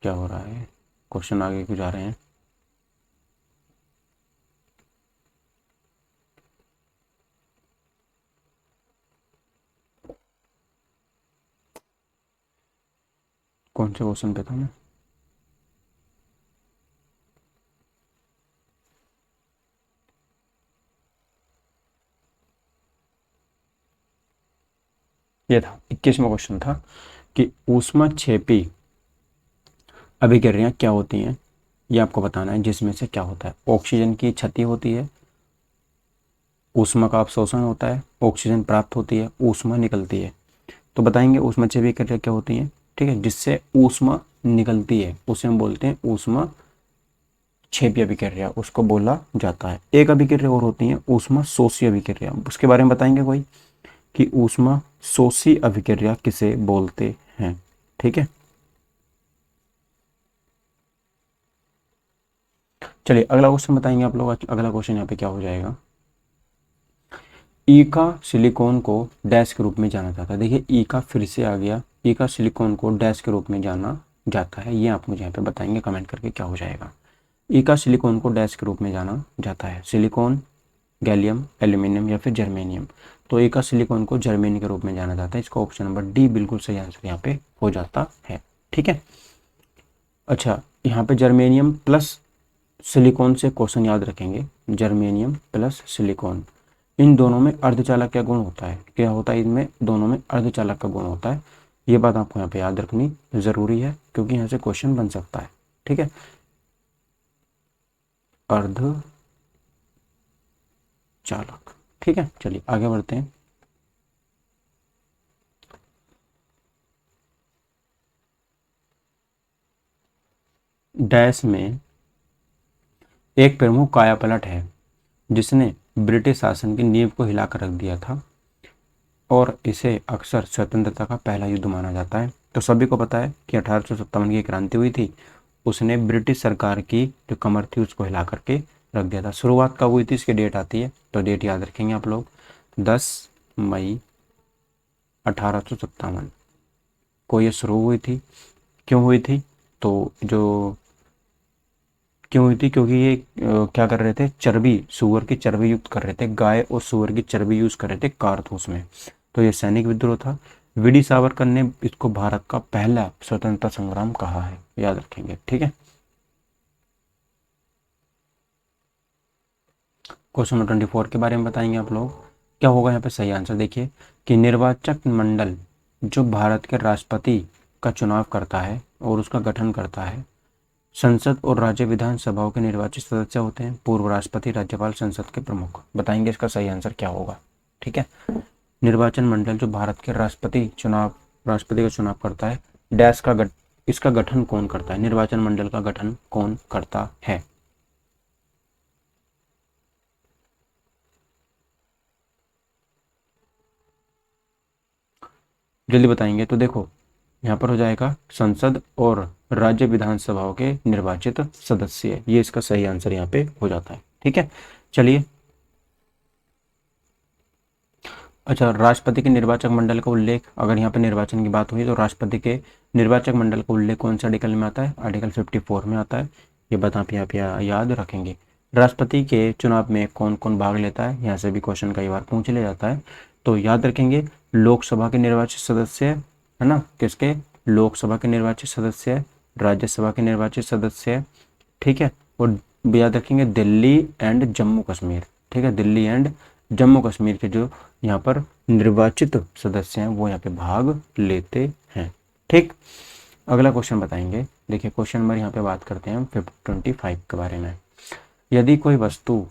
क्या हो रहा है, क्वेश्चन आगे क्यों जा रहे हैं। कौन से क्वेश्चन पे था मैं। ये था 21वां क्वेश्चन था कि ऊष्मक्षेपी अभिक्रियाएं क्या होती हैं, ये आपको बताना है, जिसमें से क्या होता है, ऑक्सीजन की क्षति होती है, ऊष्मा का अवशोषण होता है, ऑक्सीजन प्राप्त होती है, ऊष्मा निकलती है। तो बताएंगे ऊष्मक्षेपी अभिक्रिया क्या होती है, ठीक है, जिससे ऊष्मा निकलती है उसे हम बोलते हैं ऊष्मा क्षेपी अभिक्रिया, उसको बोला जाता है। एक अभिक्रिया और होती है ऊष्मा शोषी अभिक्रिया, उसके बारे में बताएंगे कोई, कि ऊष्मा शोषी अभिक्रिया किसे बोलते हैं, ठीक है। चलिए अगला क्वेश्चन बताएंगे आप लोग, अगला क्वेश्चन यहाँ पे क्या हो जाएगा। ई का सिलिकॉन को डैश के रूप में जाना जाता है, देखिए ई का फिर से आ गया, ई का सिलिकॉन को डैश के रूप में जाना जाता है, ये आप मुझे यहाँ पे बताएंगे कमेंट करके क्या हो जाएगा। ई का सिलिकॉन को डैश के रूप में जाना जाता है, सिलिकॉन, गैलियम, एल्यूमिनियम या फिर जर्मेनियम। तो ए का सिलिकॉन को जर्मेनियम के रूप में जाना जाता है, इसका ऑप्शन नंबर डी बिल्कुल सही आंसर यहाँ पे हो जाता है, ठीक है। अच्छा, यहाँ पे जर्मेनियम प्लस सिलिकॉन से क्वेश्चन याद रखेंगे, जर्मेनियम प्लस सिलिकॉन, इन दोनों में अर्धचालक का गुण होता है, क्या होता है, इनमें दोनों में अर्धचालक का गुण होता है। ये बात आपको यहाँ पे याद रखनी ज़रूरी है, क्योंकि यहाँ से क्वेश्चन बन सकता है, ठीक है। अर्धचालक, ठीक है, चलिए आगे बढ़ते हैं। डैश में एक प्रमुख कायापलट है जिसने ब्रिटिश शासन की नींव को हिलाकर रख दिया था और इसे अक्सर स्वतंत्रता का पहला युद्ध माना जाता है। तो सभी को पता है कि 1857 की क्रांति हुई थी, उसने ब्रिटिश सरकार की जो कमर थी उसको हिला करके रख दिया था। शुरुआत कब हुई थी, इसकी डेट आती है, तो डेट याद रखेंगे आप लोग, 10 मई 1857 को ये शुरू हुई थी। क्यों हुई थी, तो जो क्यों हुई थी, क्योंकि ये क्या कर रहे थे, चर्बी, सुअर की चर्बी युक्त कर रहे थे, गाय और सुअर की चर्बी यूज कर रहे थे कारतूस में। तो ये सैनिक विद्रोह था। वीडी सावरकर ने इसको भारत का पहला स्वतंत्रता संग्राम कहा है, याद रखेंगे, ठीक है। क्वेश्चन नंबर 24 के बारे में बताएंगे आप लोग, क्या होगा यहाँ पे सही आंसर, देखिए, कि निर्वाचक मंडल जो भारत के राष्ट्रपति का चुनाव करता है और उसका गठन करता है, संसद और राज्य विधानसभाओं के निर्वाचित सदस्य होते हैं, पूर्व राष्ट्रपति, राज्यपाल, संसद के प्रमुख। बताएंगे इसका सही आंसर क्या होगा, ठीक है। निर्वाचन मंडल जो भारत के राष्ट्रपति का चुनाव करता है, डैश का इसका गठन कौन करता है, निर्वाचन मंडल का गठन कौन करता है। जल्दी बताएंगे, तो देखो यहाँ पर हो जाएगा संसद और राज्य विधानसभाओं के निर्वाचित सदस्य, ये इसका सही आंसर यहाँ पे हो जाता है, ठीक है। चलिए, अच्छा, राष्ट्रपति के निर्वाचक मंडल का उल्लेख, अगर यहाँ पे निर्वाचन की बात हुई तो राष्ट्रपति के निर्वाचक मंडल का उल्लेख कौन से आर्टिकल में आता है, आर्टिकल 54 में आता है। ये बात आप यहाँ पे याद रखेंगे। राष्ट्रपति के चुनाव में कौन कौन भाग लेता है, यहाँ से भी क्वेश्चन कई बार पूछ लिया जाता है, तो याद रखेंगे, लोकसभा के निर्वाचित सदस्य है ना, किसके, लोकसभा के निर्वाचित सदस्य, राज्यसभा के निर्वाचित सदस्य, ठीक है, और याद रखेंगे दिल्ली एंड जम्मू कश्मीर, ठीक है, दिल्ली एंड जम्मू कश्मीर के जो यहाँ पर निर्वाचित सदस्य हैं वो यहाँ पे भाग लेते हैं, ठीक। अगला क्वेश्चन बताएंगे, देखिए क्वेश्चन नंबर यहाँ पे बात करते हैं हम 25 के बारे में। यदि कोई वस्तु,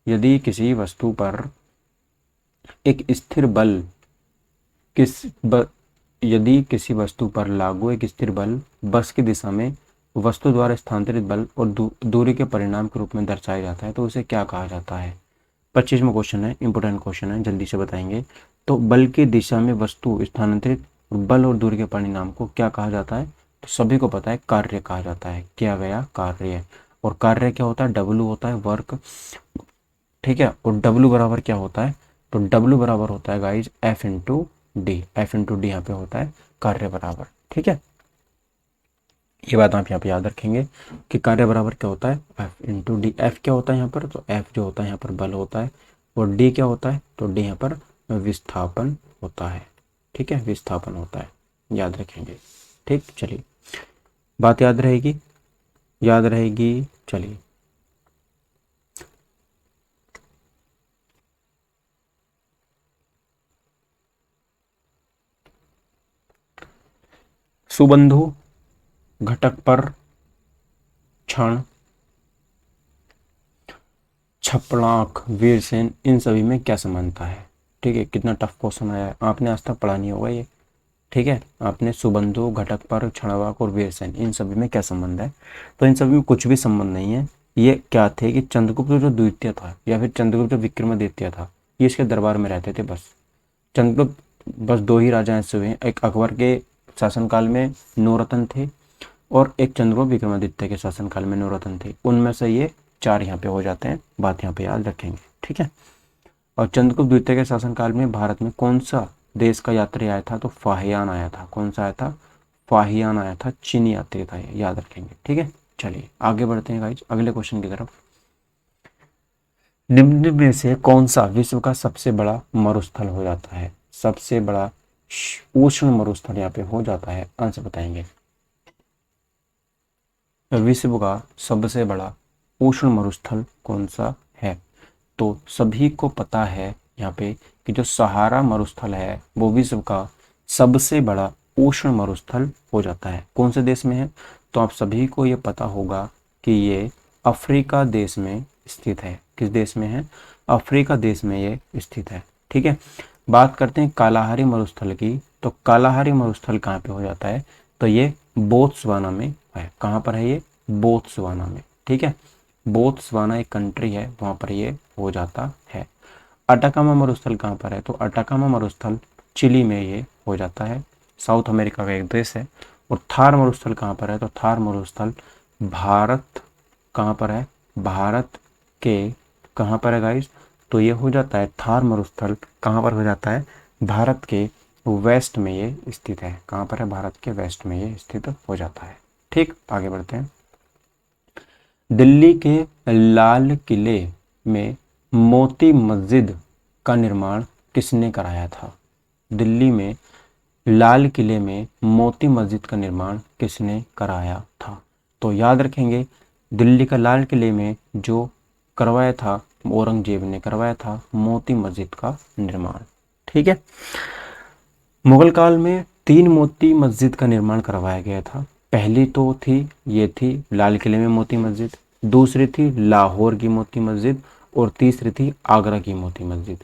यदि किसी वस्तु पर एक स्थिर बल किस ब, यदि किसी वस्तु पर लागू एक स्थिर बल बस की दिशा में वस्तु द्वारा स्थानांतरित बल और दूरी के परिणाम के रूप में दर्शाया जाता है, तो उसे क्या कहा जाता है। 25वां क्वेश्चन है, इंपॉर्टेंट क्वेश्चन है, जल्दी से बताएंगे। तो बल की दिशा में वस्तु स्थानांतरित बल और दूरी के परिणाम को क्या कहा जाता है? तो सभी को पता है, कार्य कहा जाता है, किया गया कार्य। और कार्य क्या होता है? डब्लू होता है, वर्क। ठीक है, और डब्लू बराबर क्या होता है? तो डब्लू बराबर होता है guys F into D. F into D यहाँ पे होता है कार्य बराबर। ठीक है, ये बात आप यहाँ पे याद रखेंगे कि कार्य बराबर क्या होता है? F into D. एफ क्या होता है यहाँ पर? तो एफ जो होता है यहाँ पर बल होता है, और डी क्या होता है? तो डी यहाँ पर विस्थापन होता है। ठीक है, विस्थापन होता है, याद रखेंगे। ठीक, चलिए, बात याद रहेगी, याद रहेगी। चलिए, सुबंधु घटक पर क्षण, छपड़ाक, वीरसेन, इन सभी में क्या समानता है? ठीक है, कितना टफ क्वेश्चन आया है, आपने आज तक पढ़ा नहीं होगा ये। ठीक है, आपने सुबंधु घटक पर क्षणवाक और वीरसेन, इन सभी में क्या संबंध है? तो इन सभी में कुछ भी संबंध नहीं है। ये क्या थे कि चंद्रगुप्त जो द्वितीय था या फिर चंद्रगुप्त जो विक्रमादित्य था, ये इसके दरबार में रहते थे बस। चंद्रगुप्त, बस दो ही राजा ऐसे हुए हैं, एक अकबर के शासनकाल में नौरत्न थे, और एक चंद्रगुप्त विक्रमादित्य के शासनकाल में नौरत्न थे। उनमें से ये चार यहाँ पे हो जाते हैं, बात यहाँ पे याद रखेंगे। ठीक है, और चंद्रगुप्त द्वितीय के शासनकाल में भारत में कौन सा देश का यात्री आया था? तो फाहियान आया था। कौन सा आया था? फाहियान आया था, चीनी यात्री था, ये याद रखेंगे। ठीक है, चलिए आगे बढ़ते हैं गाइज अगले क्वेश्चन की तरफ। निम्न में से कौन सा विश्व का सबसे बड़ा मरुस्थल हो जाता है? सबसे बड़ा उष्ण मरुस्थल यहाँ पे हो जाता है, आंसर बताएंगे। विश्व का सबसे बड़ा उष्ण मरुस्थल कौन सा है? तो सभी को पता है यहाँ पे कि जो सहारा मरुस्थल है वो विश्व का सबसे बड़ा उष्ण मरुस्थल हो जाता है। कौन से देश में है? तो आप सभी को ये पता होगा कि ये अफ्रीका देश में स्थित है। किस देश में है? अफ्रीका देश में ये स्थित है। ठीक है, बात करते हैं कालाहारी मरुस्थल की। तो कालाहारी मरुस्थल कहाँ पे हो जाता है? तो ये बोत्सवाना में है। कहाँ पर है ये? बोत्सवाना में। ठीक है, बोत्सवाना एक कंट्री है, वहाँ पर ये हो जाता है। अटाकामा मरुस्थल कहाँ पर है? तो अटाकामा मरुस्थल चिली में ये हो जाता है, साउथ अमेरिका का एक देश है। और थार मरुस्थल कहाँ पर है? तो थार मरुस्थल भारत, कहाँ पर है? भारत के, कहाँ पर है गाइस? तो ये हो जाता है, थार मरुस्थल कहाँ पर हो जाता है? भारत के वेस्ट में ये स्थित है। कहाँ पर है? भारत के वेस्ट में ये स्थित हो जाता है। ठीक, आगे बढ़ते हैं। दिल्ली के लाल किले में मोती मस्जिद का निर्माण किसने कराया था? दिल्ली में लाल किले में मोती मस्जिद का निर्माण किसने कराया था? तो याद रखेंगे, दिल्ली का लाल किले में जो करवाया था, औरंगजेब ने करवाया था मोती मस्जिद का निर्माण। ठीक है, मुगल काल में तीन मोती मस्जिद का निर्माण करवाया गया था। पहली तो थी, ये थी लाल किले में मोती मस्जिद, दूसरी थी लाहौर की मोती मस्जिद, और तीसरी थी आगरा की मोती मस्जिद।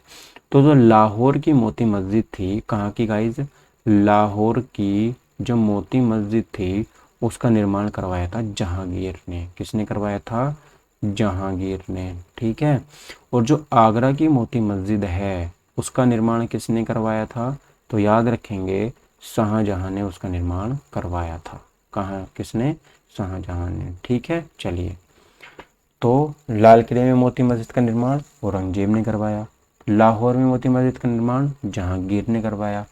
तो जो लाहौर की मोती मस्जिद थी, कहाँ की गाइज? लाहौर की जो मोती मस्जिद थी उसका निर्माण करवाया था जहांगीर ने। किसने करवाया था? जहांगीर ने। ठीक है, और जो आगरा की मोती मस्जिद है उसका निर्माण किसने करवाया था? तो याद रखेंगे, शाहजहां ने उसका निर्माण करवाया था। कहाँ, किसने? शाहजहां ने। ठीक है, चलिए, तो लाल किले में मोती मस्जिद का निर्माण औरंगजेब ने करवाया, लाहौर में मोती मस्जिद का निर्माण जहांगीर ने करवाया,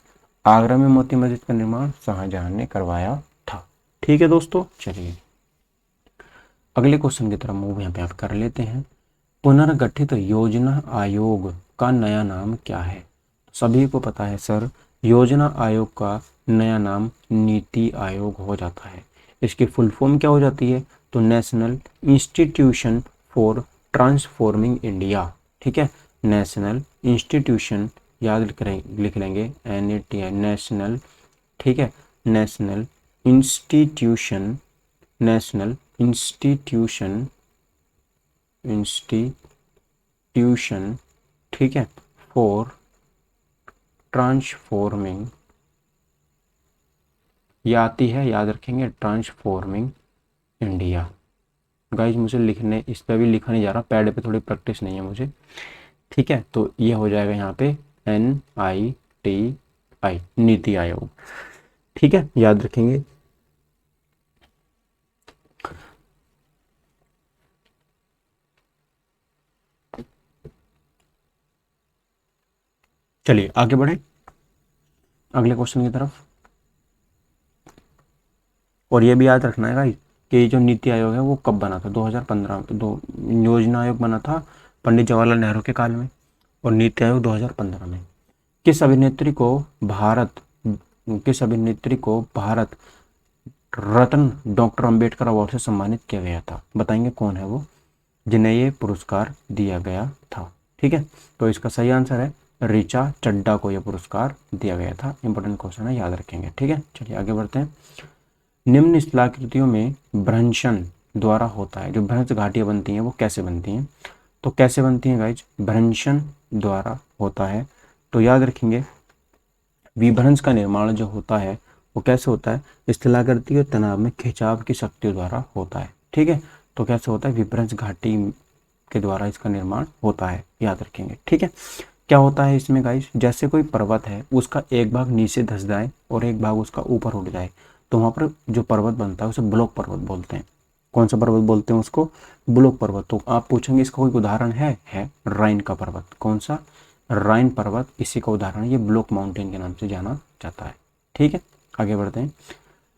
आगरा में मोती मस्जिद का निर्माण शाहजहां ने करवाया था। ठीक है दोस्तों, चलिए अगले क्वेश्चन की तरफ मूव यहाँ पे आप कर लेते हैं। पुनर्गठित योजना आयोग का नया नाम क्या है? सभी को पता है सर, योजना आयोग का नया नाम नीति आयोग हो जाता है। इसकी फुल फॉर्म क्या हो जाती है? तो national institution for transforming India. ठीक है, नेशनल इंस्टीट्यूशन, याद लिख लेंगे NATI, नेशनल। ठीक है, national institution, national institution, institution, ठीक है, फॉर ट्रांसफॉर्मिंग, ये आती है, याद रखेंगे, ट्रांसफॉर्मिंग इंडिया। गाइज मुझे लिखने, इस पर भी लिखा नहीं जा रहा, पैड पे थोड़ी प्रैक्टिस नहीं है मुझे। ठीक है, तो ये हो जाएगा यहाँ पे NITI, नीति आयोग। ठीक है, याद रखेंगे। चलिए आगे बढ़े अगले क्वेश्चन की तरफ। और ये भी याद रखना है भाई कि ये जो नीति आयोग है वो कब बना था, 2015 में। दो योजना आयोग बना था पंडित जवाहरलाल नेहरू के काल में, और नीति आयोग 2015 में। किस अभिनेत्री को भारत किस अभिनेत्री को भारत रत्न डॉक्टर अंबेडकर अवार्ड से सम्मानित किया गया था? बताएंगे कौन है वो जिन्हें ये पुरस्कार दिया गया था? ठीक है, तो इसका सही आंसर है ऋचा चड्ढा को यह पुरस्कार दिया गया था। इंपॉर्टेंट क्वेश्चन है, याद रखेंगे। ठीक है, चलिए आगे बढ़ते हैं। निम्न स्थलाकृतियों में भ्रंशन द्वारा होता है, जो भ्रंश घाटियां बनती हैं वो कैसे बनती हैं? तो कैसे बनती हैं गाइज? भ्रंशन द्वारा होता है। तो याद रखेंगे विभ्रंश का निर्माण जो होता है वो कैसे होता है? स्थलाकृति और तनाव में खिंचाव की शक्ति द्वारा होता है। ठीक है, तो कैसे होता है? विभ्रंश घाटी के द्वारा इसका निर्माण होता है, याद रखेंगे। ठीक है, क्या होता है इसमें गाइस? जैसे कोई पर्वत है, उसका एक भाग नीचे धंस जाए और एक भाग उसका ऊपर उठ जाए, तो वहां पर जो पर्वत बनता है उसे ब्लॉक पर्वत बोलते हैं। कौन सा पर्वत बोलते हैं उसको? ब्लॉक पर्वत। तो आप पूछेंगे इसका कोई उदाहरण है राइन का पर्वत। कौन सा? राइन पर्वत इसी का उदाहरण है। ये ब्लॉक माउंटेन के नाम से जाना जाता है। ठीक है, आगे बढ़ते हैं।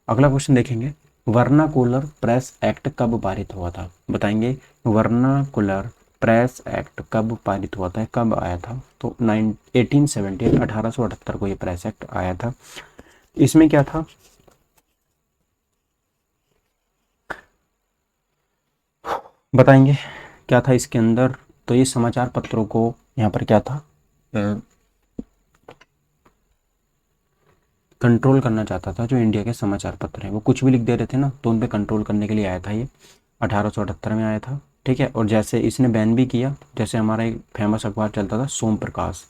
अगला क्वेश्चन देखेंगे, वर्नाकुलर प्रेस एक्ट कब पारित हुआ था? बताएंगे वर्नाकुलर प्रेस एक्ट कब पारित हुआ था, कब आया था? तो 1878 को ये प्रेस एक्ट आया था। इसमें क्या था? बताएंगे क्या था इसके अंदर? तो ये समाचार पत्रों को यहाँ पर क्या था, कंट्रोल करना चाहता था। जो इंडिया के समाचार पत्र हैं वो कुछ भी लिख दे रहे थे ना, तो उन पे कंट्रोल करने के लिए आया था ये। 1878 में आया था। ठीक है, और जैसे इसने बैन भी किया, जैसे हमारा एक फेमस अखबार चलता था सोम प्रकाश,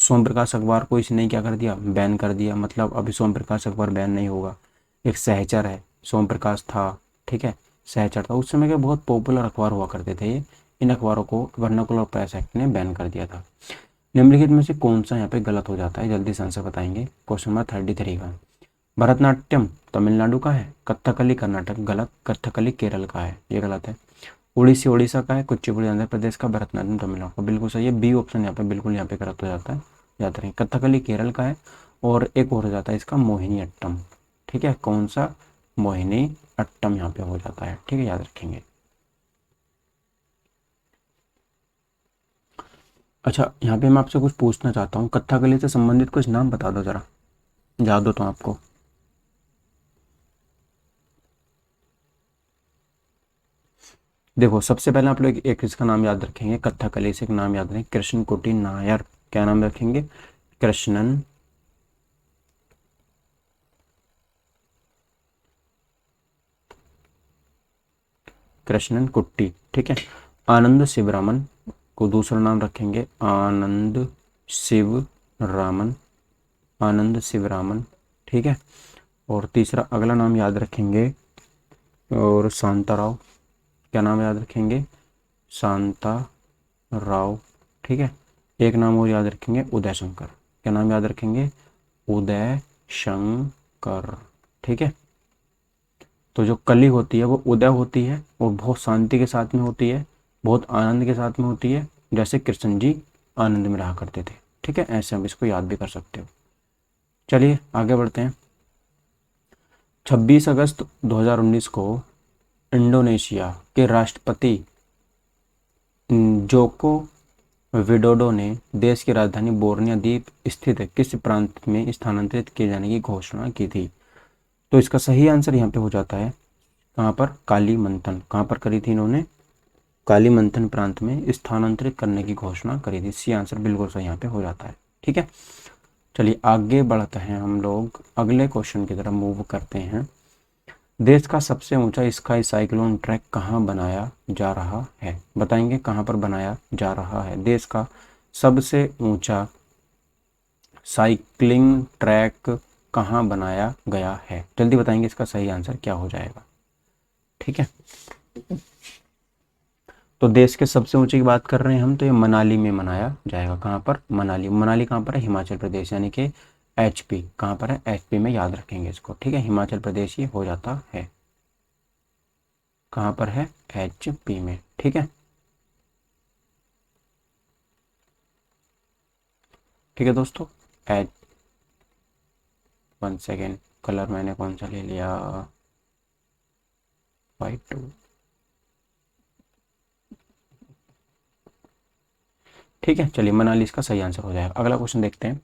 सोम प्रकाश अखबार को इसने क्या कर दिया? बैन कर दिया। मतलब अभी सोम प्रकाश अखबार बैन नहीं होगा। एक सहचर है, सोम प्रकाश था, ठीक है, सहचर था। उस समय के बहुत पॉपुलर अखबार हुआ करते थे ये। इन अखबारों को वर्नाकुलर प्रेस एक्ट ने बैन कर दिया था। निम्नलिखित में से कौन सा यहाँ पे गलत हो जाता है? जल्दी से आंसर बताएंगे। क्वेश्चन नंबर 33 का। भरतनाट्यम तमिलनाडु का है, कथकली कर्नाटक गलत, कथकली केरल का है, ये गलत है। उड़ीसी उड़ीसा का है, कुचिपुड़ी आंध्र प्रदेश का, भरतनाट्यम तमिलनाडु का, बिल्कुल सही है। बी ऑप्शन यहाँ पे बिल्कुल यहाँ पे गलत हो जाता है, याद रखें। कथकली केरल का है, और एक और हो जाता है इसका मोहिनी अट्टम। ठीक है, कौन सा? मोहिनी अट्टम यहाँ पे हो जाता है। ठीक है, याद रखेंगे। अच्छा, यहाँ पे मैं आपसे कुछ पूछना चाहता हूँ, कथकली से संबंधित कुछ नाम बता दो जरा, याद हो तो आपको। देखो, सबसे पहले आप लोग एक इसका नाम याद रखेंगे, कथकली से एक नाम याद रखें, कृष्ण कुटी नायर। क्या नाम रखेंगे? कृष्णन कृष्णन कुट्टी। ठीक है, आनंद शिवरामन को दूसरा नाम रखेंगे, आनंद शिवरामन, आनंद शिवरामन। ठीक है, और तीसरा अगला नाम याद रखेंगे और शांताराव। क्या नाम याद रखेंगे? शांता राव। ठीक है, एक नाम और याद रखेंगे, उदय शंकर। क्या नाम याद रखेंगे? उदय शंकर। ठीक है, तो जो कली होती है वो उदय होती है और बहुत शांति के साथ में होती है, बहुत आनंद के साथ में होती है, जैसे कृष्ण जी आनंद में रहा करते थे। ठीक है, ऐसे हम इसको याद भी कर सकते हो। चलिए आगे बढ़ते हैं। 26 अगस्त 2019 को इंडोनेशिया के राष्ट्रपति जोको विडोडो ने देश की राजधानी बोर्निया द्वीप स्थित किस प्रांत में स्थानांतरित किए जाने की घोषणा की थी? तो इसका सही आंसर यहाँ पे हो जाता है, कहाँ पर? कालीमंथन। कहाँ पर करी थी इन्होंने? कालीमंथन प्रांत में स्थानांतरित करने की घोषणा करी थी। सी आंसर बिल्कुल सही यहाँ पे हो जाता है। ठीक है, चलिए आगे बढ़ते हैं, हम लोग अगले क्वेश्चन की तरफ मूव करते हैं। देश का सबसे ऊंचा स्काई साइक्लोन ट्रैक कहाँ बनाया जा रहा है? बताएंगे कहाँ पर बनाया जा रहा है देश का सबसे ऊंचा साइक्लिंग ट्रैक? कहाँ बनाया गया है? जल्दी बताएंगे, इसका सही आंसर क्या हो जाएगा? ठीक है, तो देश के सबसे ऊंचे की बात कर रहे हैं हम, तो ये मनाली में मनाया जाएगा। कहाँ पर? मनाली। मनाली कहाँ पर है? हिमाचल प्रदेश, यानी कि HP कहाँ पर है? HP में, याद रखेंगे इसको, ठीक है। हिमाचल प्रदेश ये हो जाता है, कहाँ पर है? HP में, ठीक है। ठीक है दोस्तों, एच 1 सेकेंड, कलर मैंने कौन सा ले लिया? वाइट 2। ठीक है, चलिए मनाली इसका सही आंसर हो जाएगा। अगला क्वेश्चन देखते हैं।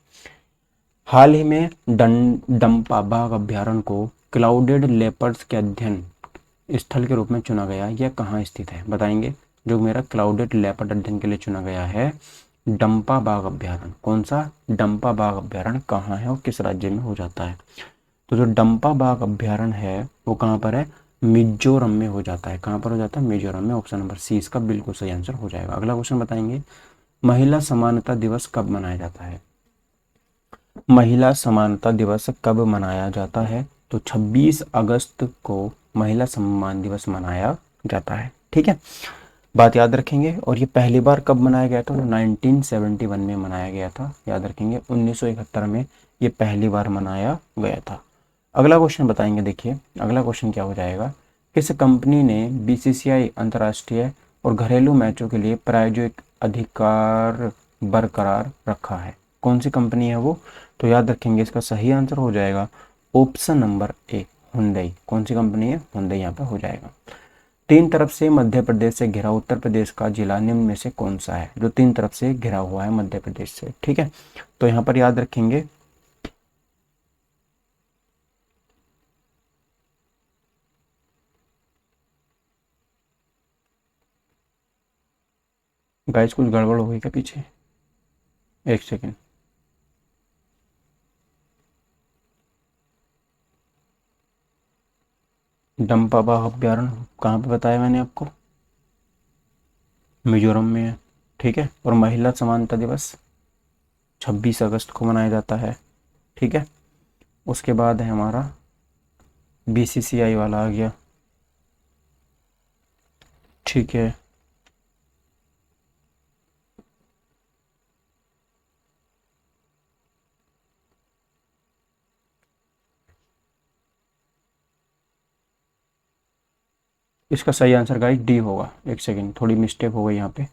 हाल ही में डंपा बाघ अभ्यारण्य को क्लाउडेड लेपर्ड्स के अध्ययन स्थल के रूप में चुना गया, यह कहाँ स्थित है? बताएंगे। जो मेरा क्लाउडेड लेपर्ड अध्ययन के लिए चुना गया है डंपा बाघ अभ्यारण्य, कौन सा? डंपा बाघ अभ्यारण्य कहाँ है और किस राज्य में हो जाता है? तो जो डंपा बाघ अभ्यारण्य है वो कहाँ पर है? मिजोरम में हो जाता है। कहाँ पर हो जाता है? मिजोरम में। ऑप्शन नंबर सी इसका बिल्कुल सही आंसर हो जाएगा। अगला क्वेश्चन बताएंगे, महिला समानता दिवस कब मनाया जाता है? महिला समानता दिवस कब मनाया जाता है? तो 26 अगस्त को महिला सम्मान दिवस मनाया जाता है, ठीक है। बात याद रखेंगे। और ये पहली बार कब मनाया गया था? तो 1971 में मनाया गया था, याद रखेंगे। 1971 में ये पहली बार मनाया गया था। अगला क्वेश्चन बताएंगे, देखिए अगला क्वेश्चन क्या हो जाएगा। किस कंपनी ने BCCI अंतर्राष्ट्रीय और घरेलू मैचों के लिए प्रायोजिक अधिकार बरकरार रखा है? कौन सी कंपनी है वो? तो याद रखेंगे इसका सही आंसर हो जाएगा ऑप्शन नंबर ए, हुंडई। कौन सी कंपनी है? हुंडई यहाँ पे हो जाएगा। तीन तरफ से मध्य प्रदेश से घिरा उत्तर प्रदेश का जिला निम्न में से कौन सा है? जो तीन तरफ से घिरा हुआ है मध्य प्रदेश से, ठीक है। तो यहाँ पर याद रखेंगे गाइस, कुछ गड़बड़ हो गई क्या पीछे? एक सेकेंड। डंपा बाघ अभ्यारण्य कहाँ पे बताया मैंने आपको? मिजोरम में है, ठीक है। और महिला समानता दिवस 26 अगस्त को मनाया जाता है, ठीक है। उसके बाद है हमारा BCCI वाला आ गया, ठीक है। इसका सही आंसर गाइस D होगा। एक सेकेंड, थोड़ी मिस्टेक हो गई यहाँ पे।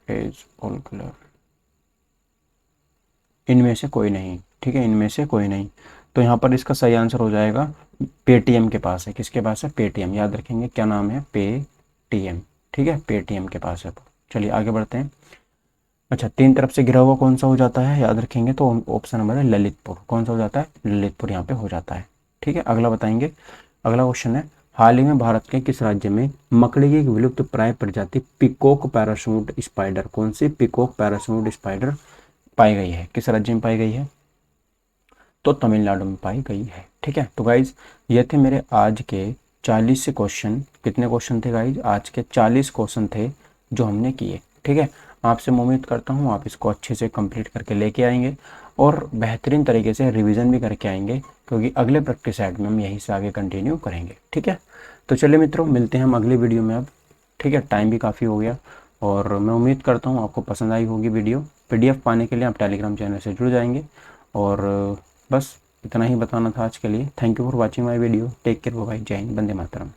एज ऑल कलर, इनमें से कोई नहीं, ठीक है, इनमें से कोई नहीं। तो यहाँ पर इसका सही आंसर हो जाएगा पेटीएम के पास है। किसके पास है? पेटीएम। याद रखेंगे क्या नाम है? पेटीएम, ठीक है, पेटीएम के पास है। चलिए आगे बढ़ते हैं। अच्छा, तीन तरफ से घिरा हुआ कौन सा हो जाता है? याद रखेंगे तो ऑप्शन नंबर है ललितपुर। कौन सा हो जाता है? ललितपुर यहाँ पे हो जाता है, ठीक है। अगला बताएंगे। अगला क्वेश्चन है, हाल ही में भारत के किस राज्य में मकड़ी की एक विलुप्त प्राय प्रजाति पिकॉक पैराशूट स्पाइडर, कौन सी पिकॉक पैराशूट स्पाइडर पाई गई है? किस राज्य में पाई गई है? तो तमिलनाडु में पाई गई है, ठीक है। तो गाइज ये थे मेरे आज के 40 से क्वेश्चन। कितने क्वेश्चन थे गाइज? आज के 40 क्वेश्चन थे जो हमने किए, ठीक है। आपसे मैं उम्मीद करता हूँ आप इसको अच्छे से कंप्लीट करके लेके आएंगे और बेहतरीन तरीके से रिवीजन भी करके आएंगे, क्योंकि अगले प्रैक्टिस सेट में हम यहीं से आगे कंटिन्यू करेंगे, ठीक है। तो चलिए मित्रों, मिलते हैं हम अगली वीडियो में अब, ठीक है। टाइम भी काफ़ी हो गया और मैं उम्मीद करता हूँ आपको पसंद आई होगी वीडियो। PDF पाने के लिए आप टेलीग्राम चैनल से जुड़ जाएंगे। और बस इतना ही बताना था आज के लिए। Thank you for watching my video. Take care, bye, जय हिंद, वंदे मातरम।